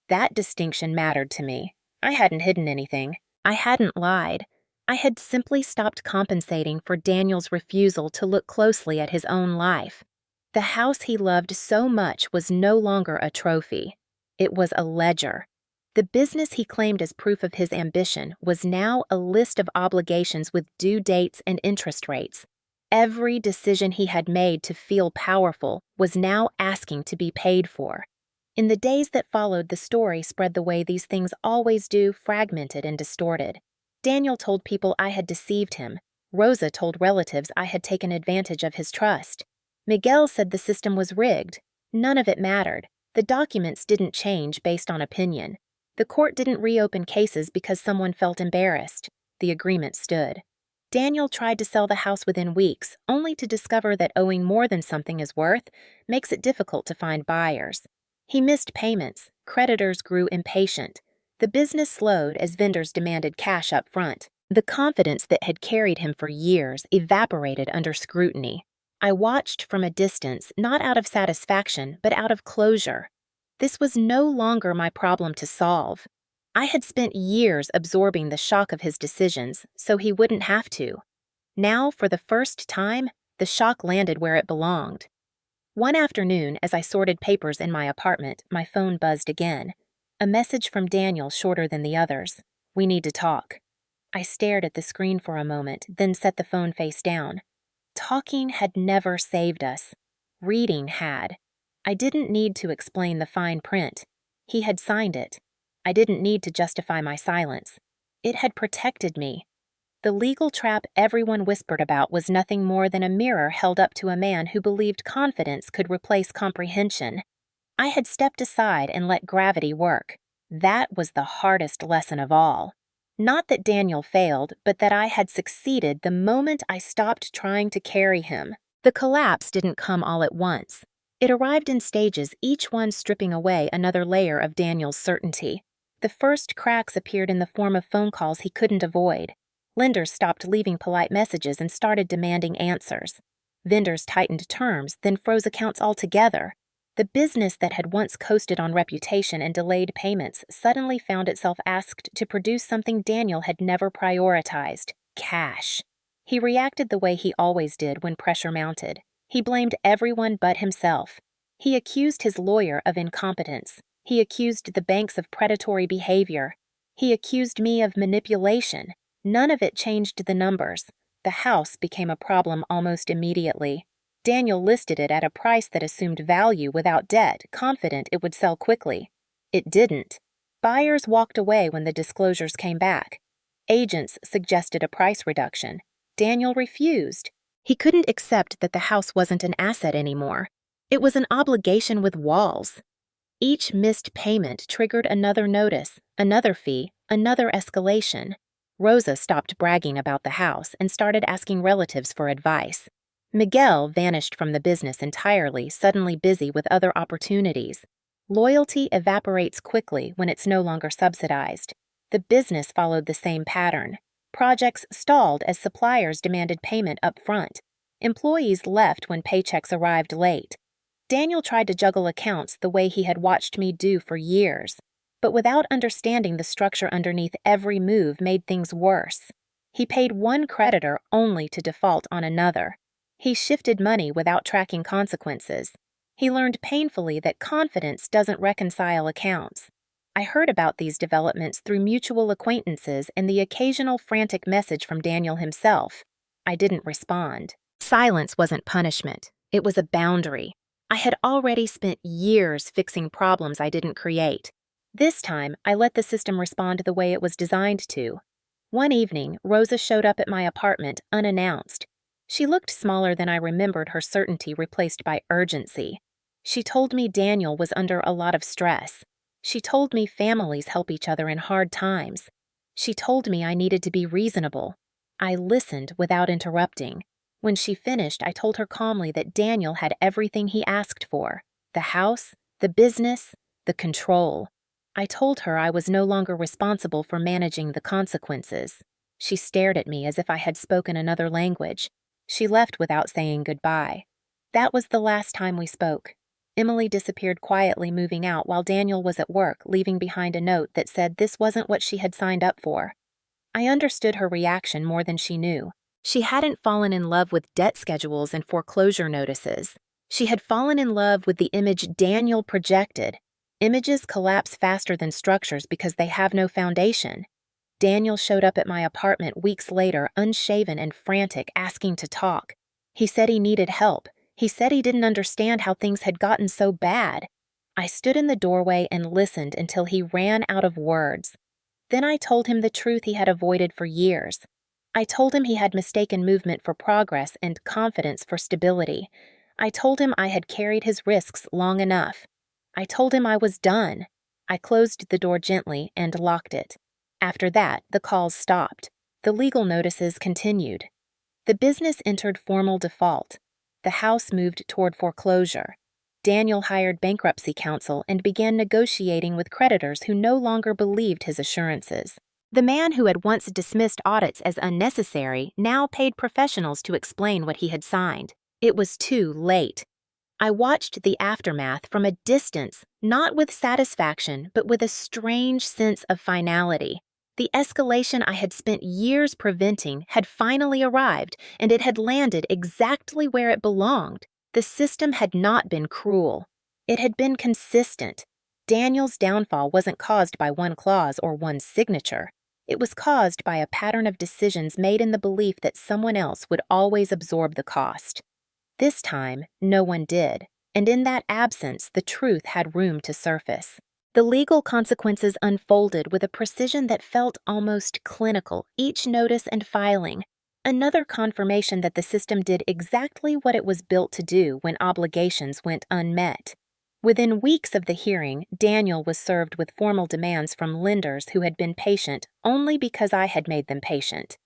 That distinction mattered to me. I hadn't hidden anything. I hadn't lied. I had simply stopped compensating for Daniel's refusal to look closely at his own life. The house he loved so much was no longer a trophy. It was a ledger. The business he claimed as proof of his ambition was now a list of obligations with due dates and interest rates. Every decision he had made to feel powerful was now asking to be paid for. In the days that followed, the story spread the way these things always do, fragmented and distorted. Daniel told people I had deceived him. Rosa told relatives I had taken advantage of his trust. Miguel said the system was rigged. None of it mattered. The documents didn't change based on opinion. The court didn't reopen cases because someone felt embarrassed. The agreement stood. Daniel tried to sell the house within weeks, only to discover that owing more than something is worth makes it difficult to find buyers. He missed payments. Creditors grew impatient. The business slowed as vendors demanded cash up front. The confidence that had carried him for years evaporated under scrutiny. I watched from a distance, not out of satisfaction, but out of closure. This was no longer my problem to solve. I had spent years absorbing the shock of his decisions, so he wouldn't have to. Now, for the first time, the shock landed where it belonged. One afternoon, as I sorted papers in my apartment, my phone buzzed again. A message from Daniel, shorter than the others. "We need to talk." I stared at the screen for a moment, then set the phone face down. Talking had never saved us. Reading had. I didn't need to explain the fine print. He had signed it. I didn't need to justify my silence. It had protected me. The legal trap everyone whispered about was nothing more than a mirror held up to a man who believed confidence could replace comprehension. I had stepped aside and let gravity work. That was the hardest lesson of all. Not that Daniel failed, but that I had succeeded the moment I stopped trying to carry him. The collapse didn't come all at once. It arrived in stages, each one stripping away another layer of Daniel's certainty. The first cracks appeared in the form of phone calls he couldn't avoid. Lenders stopped leaving polite messages and started demanding answers. Vendors tightened terms, then froze accounts altogether. The business that had once coasted on reputation and delayed payments suddenly found itself asked to produce something Daniel had never prioritized: cash. He reacted the way he always did when pressure mounted. He blamed everyone but himself. He accused his lawyer of incompetence. He accused the banks of predatory behavior. He accused me of manipulation. None of it changed the numbers. The house became a problem almost immediately. Daniel listed it at a price that assumed value without debt, confident it would sell quickly. It didn't. Buyers walked away when the disclosures came back. Agents suggested a price reduction. Daniel refused. He couldn't accept that the house wasn't an asset anymore. It was an obligation with walls. Each missed payment triggered another notice, another fee, another escalation. Rosa stopped bragging about the house and started asking relatives for advice. Miguel vanished from the business entirely, suddenly busy with other opportunities. Loyalty evaporates quickly when it's no longer subsidized. The business followed the same pattern. Projects stalled as suppliers demanded payment up front. Employees left when paychecks arrived late. Daniel tried to juggle accounts the way he had watched me do for years, but without understanding the structure underneath every move made things worse. He paid one creditor only to default on another. He shifted money without tracking consequences. He learned painfully that confidence doesn't reconcile accounts. I heard about these developments through mutual acquaintances and the occasional frantic message from Daniel himself. I didn't respond. Silence wasn't punishment. It was a boundary. I had already spent years fixing problems I didn't create. This time, I let the system respond the way it was designed to. One evening, Rosa showed up at my apartment unannounced. She looked smaller than I remembered, her certainty replaced by urgency. She told me Daniel was under a lot of stress. She told me families help each other in hard times. She told me I needed to be reasonable. I listened without interrupting. When she finished, I told her calmly that Daniel had everything he asked for: the house, the business, the control. I told her I was no longer responsible for managing the consequences. She stared at me as if I had spoken another language. She left without saying goodbye. That was the last time we spoke. Emily disappeared quietly, moving out while Daniel was at work, leaving behind a note that said this wasn't what she had signed up for. I understood her reaction more than she knew. She hadn't fallen in love with debt schedules and foreclosure notices. She had fallen in love with the image Daniel projected. Images collapse faster than structures because they have no foundation. Daniel showed up at my apartment weeks later, unshaven and frantic, asking to talk. He said he needed help. He said he didn't understand how things had gotten so bad. I stood in the doorway and listened until he ran out of words. Then I told him the truth he had avoided for years. I told him he had mistaken movement for progress and confidence for stability. I told him I had carried his risks long enough. I told him I was done. I closed the door gently and locked it. After that, the calls stopped. The legal notices continued. The business entered formal default. The house moved toward foreclosure. Daniel hired bankruptcy counsel and began negotiating with creditors who no longer believed his assurances. The man who had once dismissed audits as unnecessary now paid professionals to explain what he had signed. It was too late. I watched the aftermath from a distance, not with satisfaction, but with a strange sense of finality. The escalation I had spent years preventing had finally arrived, and it had landed exactly where it belonged. The system had not been cruel. It had been consistent. Daniel's downfall wasn't caused by one clause or one signature. It was caused by a pattern of decisions made in the belief that someone else would always absorb the cost. This time, no one did, and in that absence, the truth had room to surface. The legal consequences unfolded with a precision that felt almost clinical, each notice and filing. Another confirmation that the system did exactly what it was built to do when obligations went unmet. Within weeks of the hearing, Daniel was served with formal demands from lenders who had been patient only because I had made them patient.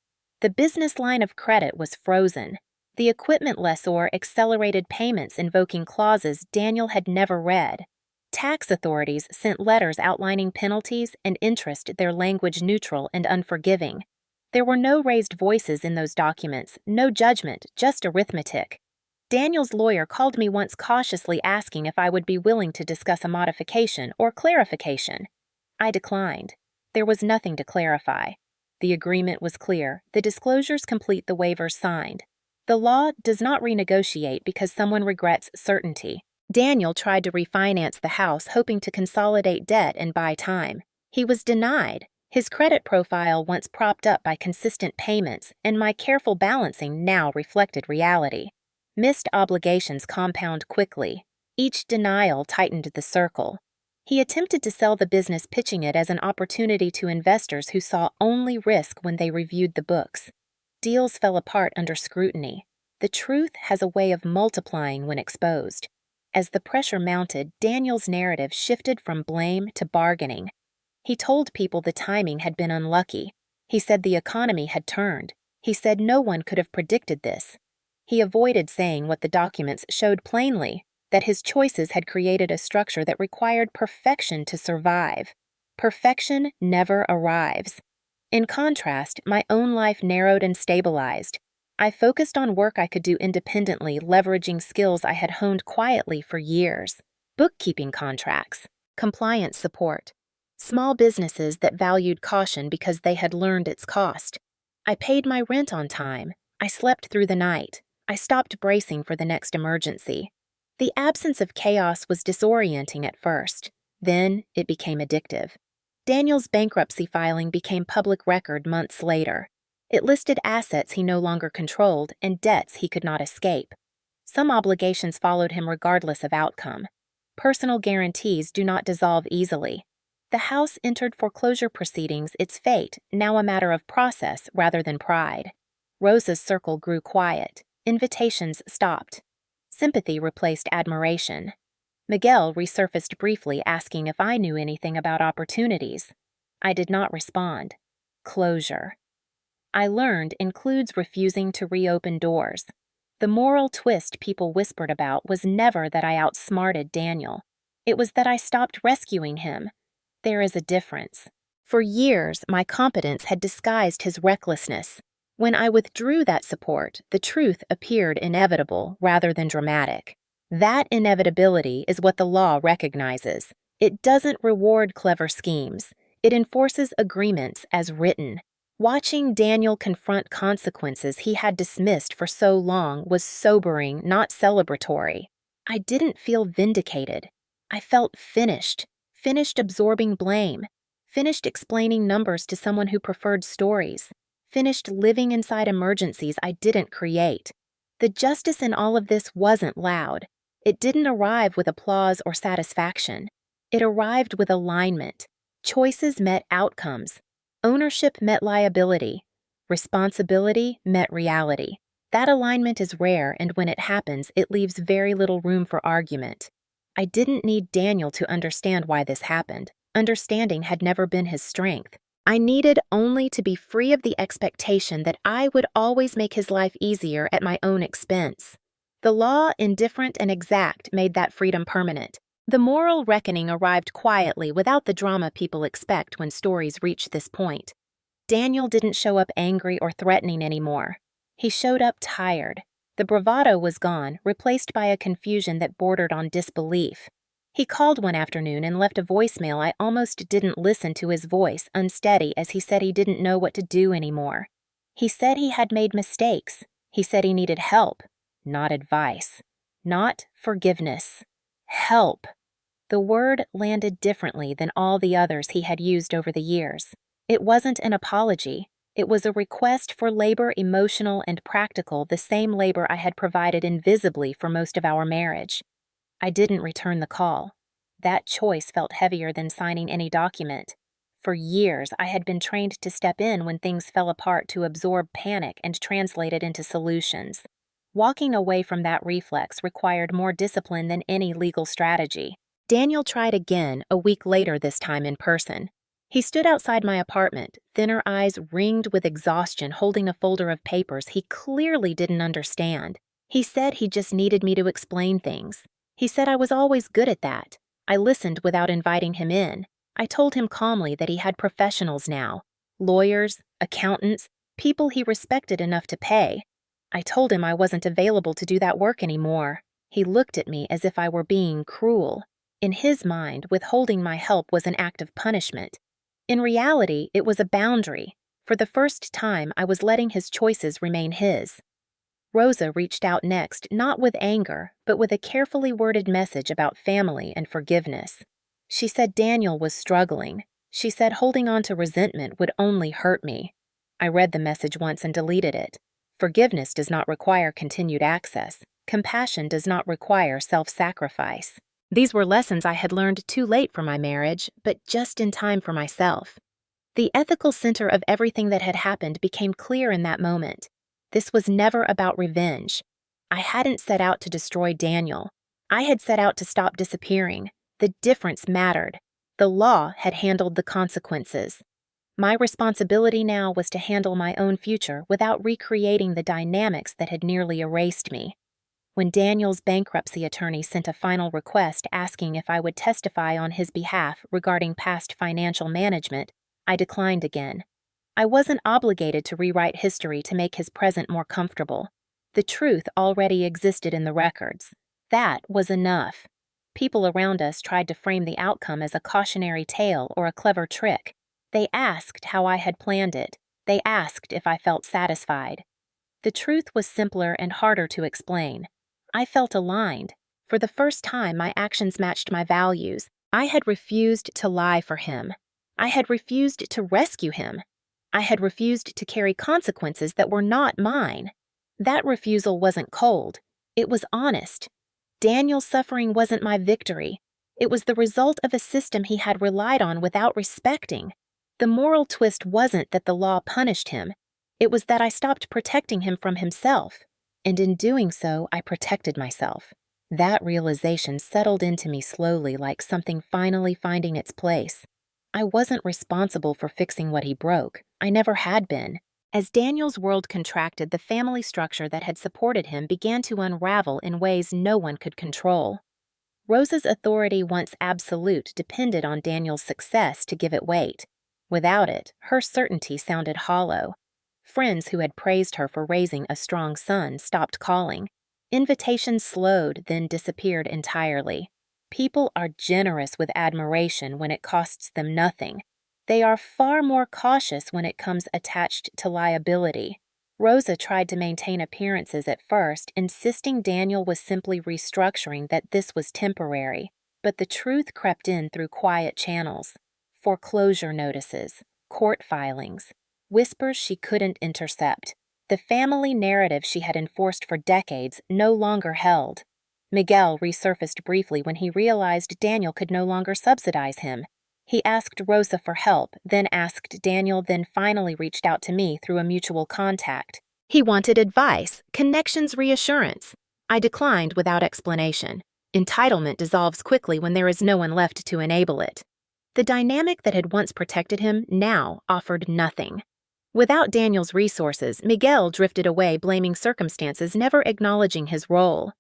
The business line of credit was frozen. The equipment lessor accelerated payments invoking clauses Daniel had never read. Tax authorities sent letters outlining penalties and interest, their language neutral and unforgiving. There were no raised voices in those documents, no judgment, just arithmetic. Daniel's lawyer called me once cautiously asking if I would be willing to discuss a modification or clarification. I declined. There was nothing to clarify. The agreement was clear. The disclosures complete the waivers signed. The law does not renegotiate because someone regrets certainty. Daniel tried to refinance the house, hoping to consolidate debt and buy time. He was denied. His credit profile, once propped up by consistent payments, and my careful balancing, now reflected reality. Missed obligations compound quickly. Each denial tightened the circle. He attempted to sell the business, pitching it as an opportunity to investors who saw only risk when they reviewed the books. Deals fell apart under scrutiny. The truth has a way of multiplying when exposed. As the pressure mounted, Daniel's narrative shifted from blame to bargaining. He told people the timing had been unlucky. He said the economy had turned. He said no one could have predicted this. He avoided saying what the documents showed plainly, that his choices had created a structure that required perfection to survive. Perfection never arrives. In contrast, my own life narrowed and stabilized. I focused on work I could do independently, leveraging skills I had honed quietly for years. Bookkeeping contracts, compliance support, small businesses that valued caution because they had learned its cost. I paid my rent on time. I slept through the night. I stopped bracing for the next emergency. The absence of chaos was disorienting at first. Then it became addictive. Daniel's bankruptcy filing became public record months later. It listed assets he no longer controlled and debts he could not escape. Some obligations followed him regardless of outcome. Personal guarantees do not dissolve easily. The house entered foreclosure proceedings, its fate now a matter of process rather than pride. Rosa's circle grew quiet. Invitations stopped. Sympathy replaced admiration. Miguel resurfaced briefly, asking if I knew anything about opportunities. I did not respond. Closure, I learned, includes refusing to reopen doors. The moral twist people whispered about was never that I outsmarted Daniel. It was that I stopped rescuing him. There is a difference. For years, my competence had disguised his recklessness. When I withdrew that support, the truth appeared inevitable rather than dramatic. That inevitability is what the law recognizes. It doesn't reward clever schemes. It enforces agreements as written. Watching Daniel confront consequences he had dismissed for so long was sobering, not celebratory. I didn't feel vindicated. I felt finished absorbing blame, finished explaining numbers to someone who preferred stories, finished living inside emergencies I didn't create. The justice in all of this wasn't loud. It didn't arrive with applause or satisfaction. It arrived with alignment. Choices met outcomes. Ownership met liability. Responsibility met reality. That alignment is rare, and when it happens, it leaves very little room for argument. I didn't need Daniel to understand why this happened. Understanding had never been his strength. I needed only to be free of the expectation that I would always make his life easier at my own expense. The law, indifferent and exact, made that freedom permanent. The moral reckoning arrived quietly without the drama people expect when stories reach this point. Daniel didn't show up angry or threatening anymore. He showed up tired. The bravado was gone, replaced by a confusion that bordered on disbelief. He called one afternoon and left a voicemail. I almost didn't listen to his voice, unsteady, as he said he didn't know what to do anymore. He said he had made mistakes. He said he needed help, not advice, not forgiveness. Help. The word landed differently than all the others he had used over the years. It wasn't an apology. It was a request for labor, emotional and practical, the same labor I had provided invisibly for most of our marriage. I didn't return the call. That choice felt heavier than signing any document. For years, I had been trained to step in when things fell apart, to absorb panic and translate it into solutions. Walking away from that reflex required more discipline than any legal strategy. Daniel tried again, a week later, this time in person. He stood outside my apartment, thinner eyes ringed with exhaustion, holding a folder of papers he clearly didn't understand. He said he just needed me to explain things. He said I was always good at that. I listened without inviting him in. I told him calmly that he had professionals now, lawyers, accountants, people he respected enough to pay. I told him I wasn't available to do that work anymore. He looked at me as if I were being cruel. In his mind, withholding my help was an act of punishment. In reality, it was a boundary. For the first time, I was letting his choices remain his. Rosa reached out next, not with anger, but with a carefully worded message about family and forgiveness. She said Daniel was struggling. She said holding on to resentment would only hurt me. I read the message once and deleted it. Forgiveness does not require continued access. Compassion does not require self-sacrifice. These were lessons I had learned too late for my marriage, but just in time for myself. The ethical center of everything that had happened became clear in that moment. This was never about revenge. I hadn't set out to destroy Daniel. I had set out to stop disappearing. The difference mattered. The law had handled the consequences. My responsibility now was to handle my own future without recreating the dynamics that had nearly erased me. When Daniel's bankruptcy attorney sent a final request asking if I would testify on his behalf regarding past financial management, I declined again. I wasn't obligated to rewrite history to make his present more comfortable. The truth already existed in the records. That was enough. People around us tried to frame the outcome as a cautionary tale or a clever trick. They asked how I had planned it. They asked if I felt satisfied. The truth was simpler and harder to explain. I felt aligned. For the first time, my actions matched my values. I had refused to lie for him. I had refused to rescue him. I had refused to carry consequences that were not mine. That refusal wasn't cold. It was honest. Daniel's suffering wasn't my victory. It was the result of a system he had relied on without respecting. The moral twist wasn't that the law punished him. It was that I stopped protecting him from himself. And in doing so, I protected myself. That realization settled into me slowly, like something finally finding its place. I wasn't responsible for fixing what he broke. I never had been. As Daniel's world contracted, the family structure that had supported him began to unravel in ways no one could control. Rosa's authority, once absolute, depended on Daniel's success to give it weight. Without it, her certainty sounded hollow. Friends who had praised her for raising a strong son stopped calling. Invitations slowed, then disappeared entirely. People are generous with admiration when it costs them nothing. They are far more cautious when it comes attached to liability. Rosa tried to maintain appearances at first, insisting Daniel was simply restructuring, that this was temporary. But the truth crept in through quiet channels. Foreclosure notices, court filings, whispers she couldn't intercept. The family narrative she had enforced for decades no longer held. Miguel resurfaced briefly when he realized Daniel could no longer subsidize him. He asked Rosa for help, then asked Daniel, then finally reached out to me through a mutual contact. He wanted advice, connections, reassurance. I declined without explanation. Entitlement dissolves quickly when there is no one left to enable it. The dynamic that had once protected him now offered nothing. Without Daniel's resources, Miguel drifted away, blaming circumstances, never acknowledging his role.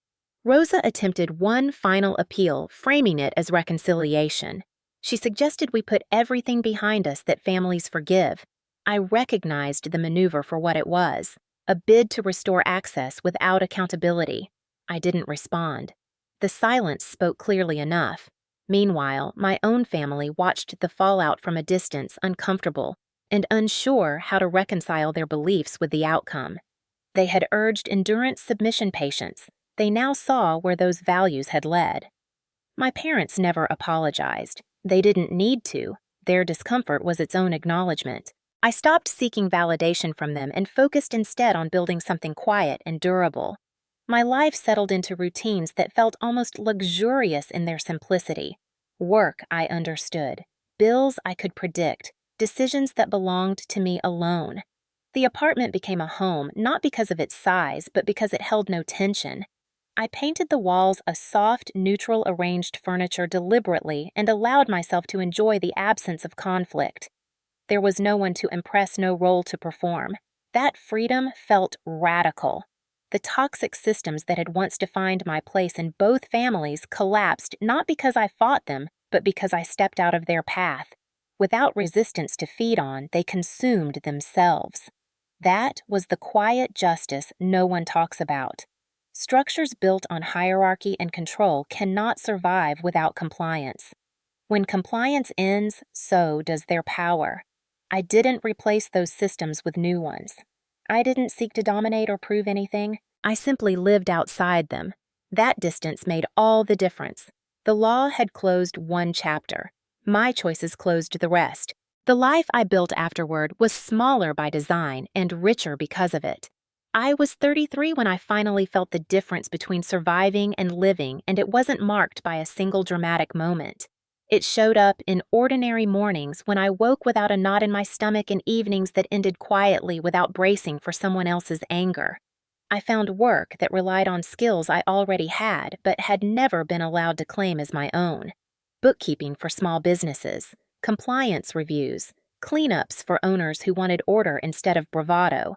Rosa attempted one final appeal, framing it as reconciliation. She suggested we put everything behind us that families forgive. I recognized the maneuver for what it was, a bid to restore access without accountability. I didn't respond. The silence spoke clearly enough. Meanwhile, my own family watched the fallout from a distance, uncomfortable, and unsure how to reconcile their beliefs with the outcome. They had urged endurance, submission, patience. They now saw where those values had led. My parents never apologized. They didn't need to. Their discomfort was its own acknowledgement. I stopped seeking validation from them and focused instead on building something quiet and durable. My life settled into routines that felt almost luxurious in their simplicity. Work I understood. Bills I could predict. Decisions that belonged to me alone. The apartment became a home, not because of its size, but because it held no tension. I painted the walls a soft, neutral arranged furniture deliberately and allowed myself to enjoy the absence of conflict. There was no one to impress, no role to perform. That freedom felt radical. The toxic systems that had once defined my place in both families collapsed not because I fought them, but because I stepped out of their path. Without resistance to feed on, they consumed themselves. That was the quiet justice no one talks about. Structures built on hierarchy and control cannot survive without compliance. When compliance ends, so does their power. I didn't replace those systems with new ones. I didn't seek to dominate or prove anything. I simply lived outside them. That distance made all the difference. The law had closed one chapter. My choices closed the rest. The life I built afterward was smaller by design and richer because of it. I was 33 when I finally felt the difference between surviving and living, and it wasn't marked by a single dramatic moment. It showed up in ordinary mornings when I woke without a knot in my stomach and evenings that ended quietly without bracing for someone else's anger. I found work that relied on skills I already had but had never been allowed to claim as my own. Bookkeeping for small businesses, compliance reviews, cleanups for owners who wanted order instead of bravado.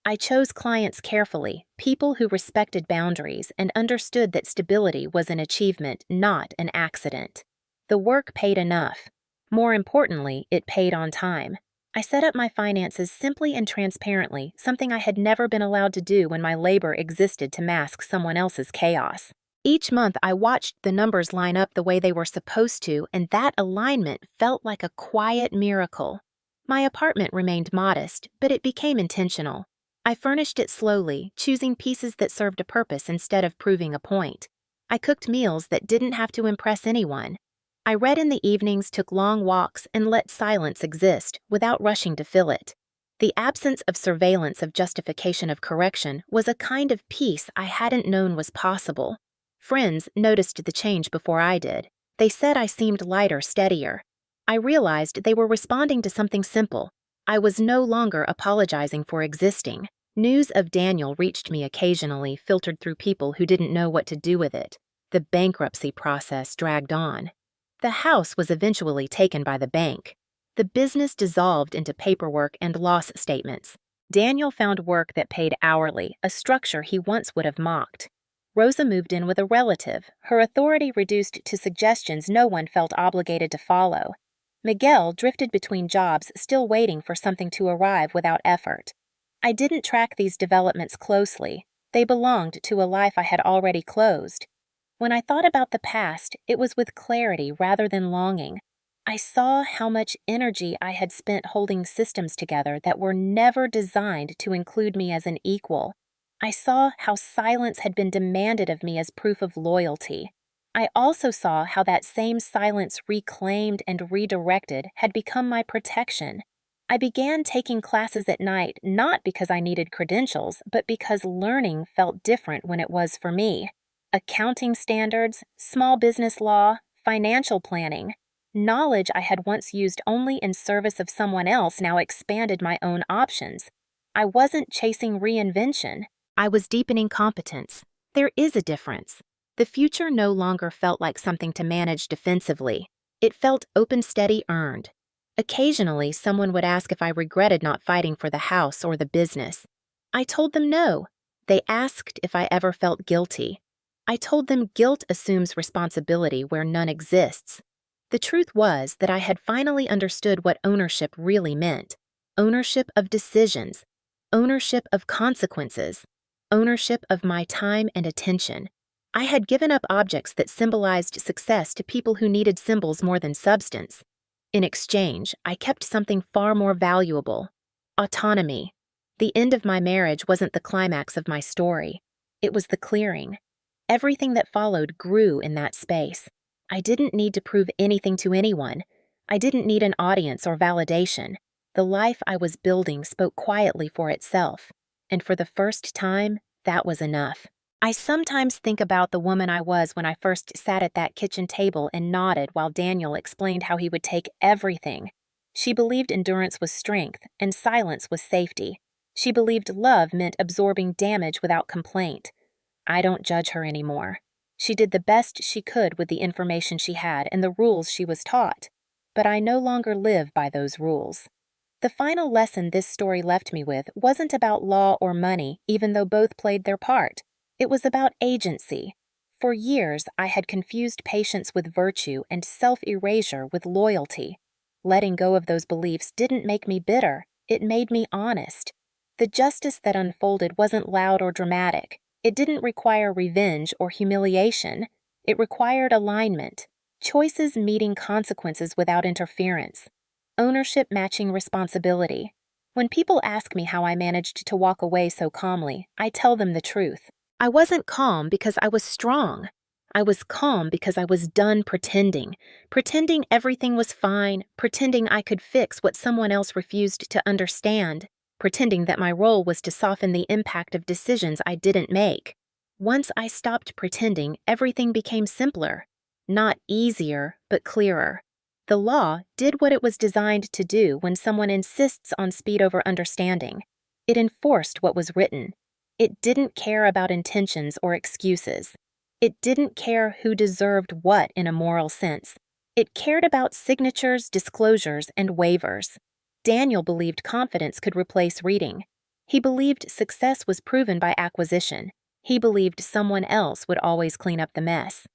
I chose clients carefully, people who respected boundaries and understood that stability was an achievement, not an accident. The work paid enough. More importantly, it paid on time. I set up my finances simply and transparently, something I had never been allowed to do when my labor existed to mask someone else's chaos. Each month, I watched the numbers line up the way they were supposed to, and that alignment felt like a quiet miracle. My apartment remained modest, but it became intentional. I furnished it slowly, choosing pieces that served a purpose instead of proving a point. I cooked meals that didn't have to impress anyone. I read in the evenings, took long walks, and let silence exist without rushing to fill it. The absence of surveillance of justification of correction was a kind of peace I hadn't known was possible. Friends noticed the change before I did. They said I seemed lighter, steadier. I realized they were responding to something simple. I was no longer apologizing for existing. News of Daniel reached me occasionally, filtered through people who didn't know what to do with it. The bankruptcy process dragged on. The house was eventually taken by the bank. The business dissolved into paperwork and loss statements. Daniel found work that paid hourly, a structure he once would have mocked. Rosa moved in with a relative, her authority reduced to suggestions no one felt obligated to follow. Miguel drifted between jobs, still waiting for something to arrive without effort. I didn't track these developments closely. They belonged to a life I had already closed. When I thought about the past, it was with clarity rather than longing. I saw how much energy I had spent holding systems together that were never designed to include me as an equal. I saw how silence had been demanded of me as proof of loyalty. I also saw how that same silence reclaimed and redirected had become my protection. I began taking classes at night not because I needed credentials, but because learning felt different when it was for me. Accounting standards, small business law, financial planning. Knowledge I had once used only in service of someone else now expanded my own options. I wasn't chasing reinvention. I was deepening competence. There is a difference. The future no longer felt like something to manage defensively. It felt open, steady, earned. Occasionally, someone would ask if I regretted not fighting for the house or the business. I told them no. They asked if I ever felt guilty. I told them guilt assumes responsibility where none exists. The truth was that I had finally understood what ownership really meant. Ownership of decisions. Ownership of consequences. Ownership of my time and attention. I had given up objects that symbolized success to people who needed symbols more than substance. In exchange, I kept something far more valuable: autonomy. The end of my marriage wasn't the climax of my story. It was the clearing. Everything that followed grew in that space. I didn't need to prove anything to anyone. I didn't need an audience or validation. The life I was building spoke quietly for itself, and for the first time, that was enough. I sometimes think about the woman I was when I first sat at that kitchen table and nodded while Daniel explained how he would take everything. She believed endurance was strength and silence was safety. She believed love meant absorbing damage without complaint. I don't judge her anymore. She did the best she could with the information she had and the rules she was taught. But I no longer live by those rules. The final lesson this story left me with wasn't about law or money, even though both played their part. It was about agency. For years, I had confused patience with virtue and self-erasure with loyalty. Letting go of those beliefs didn't make me bitter. It made me honest. The justice that unfolded wasn't loud or dramatic. It didn't require revenge or humiliation. It required alignment. Choices meeting consequences without interference. Ownership matching responsibility. When people ask me how I managed to walk away so calmly, I tell them the truth. I wasn't calm because I was strong. I was calm because I was done pretending everything was fine, pretending I could fix what someone else refused to understand, pretending that my role was to soften the impact of decisions I didn't make. Once I stopped pretending, everything became simpler. Not easier, but clearer. The law did what it was designed to do when someone insists on speed over understanding. It enforced what was written. It didn't care about intentions or excuses. It didn't care who deserved what in a moral sense. It cared about signatures, disclosures, and waivers. Daniel believed confidence could replace reading. He believed success was proven by acquisition. He believed someone else would always clean up the mess.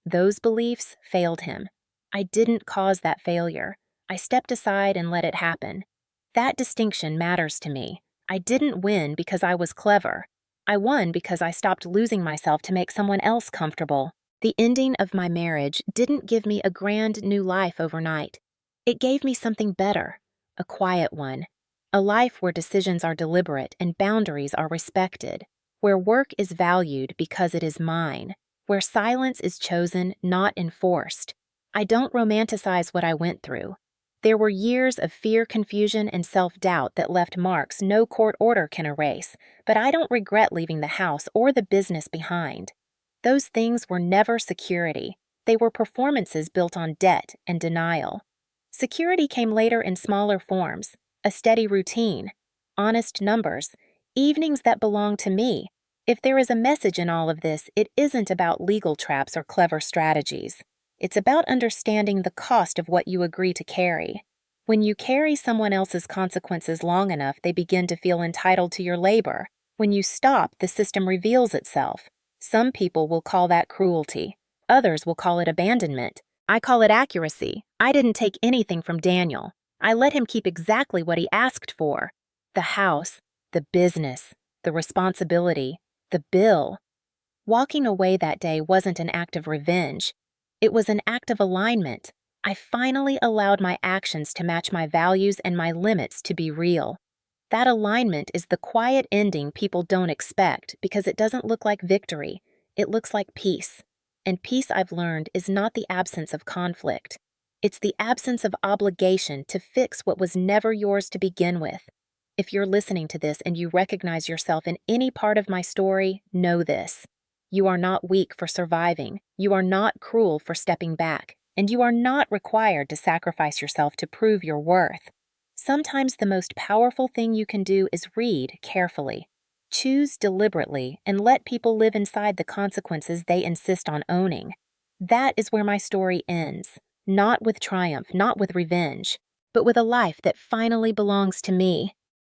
Those beliefs failed him. I didn't cause that failure. I stepped aside and let it happen. That distinction matters to me. I didn't win because I was clever. I won because I stopped losing myself to make someone else comfortable. The ending of my marriage didn't give me a grand new life overnight. It gave me something better: a quiet one, a life where decisions are deliberate and boundaries are respected, where work is valued because it is mine, where silence is chosen, not enforced. I don't romanticize what I went through. There were years of fear, confusion, and self-doubt that left marks no court order can erase, but I don't regret leaving the house or the business behind. Those things were never security. They were performances built on debt and denial. Security came later in smaller forms, a steady routine, honest numbers, evenings that belonged to me. If there is a message in all of this, it isn't about legal traps or clever strategies. It's about understanding the cost of what you agree to carry. When you carry someone else's consequences long enough, they begin to feel entitled to your labor. When you stop, the system reveals itself. Some people will call that cruelty. Others will call it abandonment. I call it accuracy. I didn't take anything from Daniel. I let him keep exactly what he asked for. The house, the business, the responsibility, the bill. Walking away that day wasn't an act of revenge. It was an act of alignment. I finally allowed my actions to match my values and my limits to be real. That alignment is the quiet ending people don't expect because it doesn't look like victory. It looks like peace. And peace, I've learned, is not the absence of conflict. It's the absence of obligation to fix what was never yours to begin with. If you're listening to this and you recognize yourself in any part of my story, know this. You are not weak for surviving. You are not cruel for stepping back. And you are not required to sacrifice yourself to prove your worth. Sometimes the most powerful thing you can do is read carefully. Choose deliberately and let people live inside the consequences they insist on owning. That is where my story ends. Not with triumph, not with revenge, but with a life that finally belongs to me.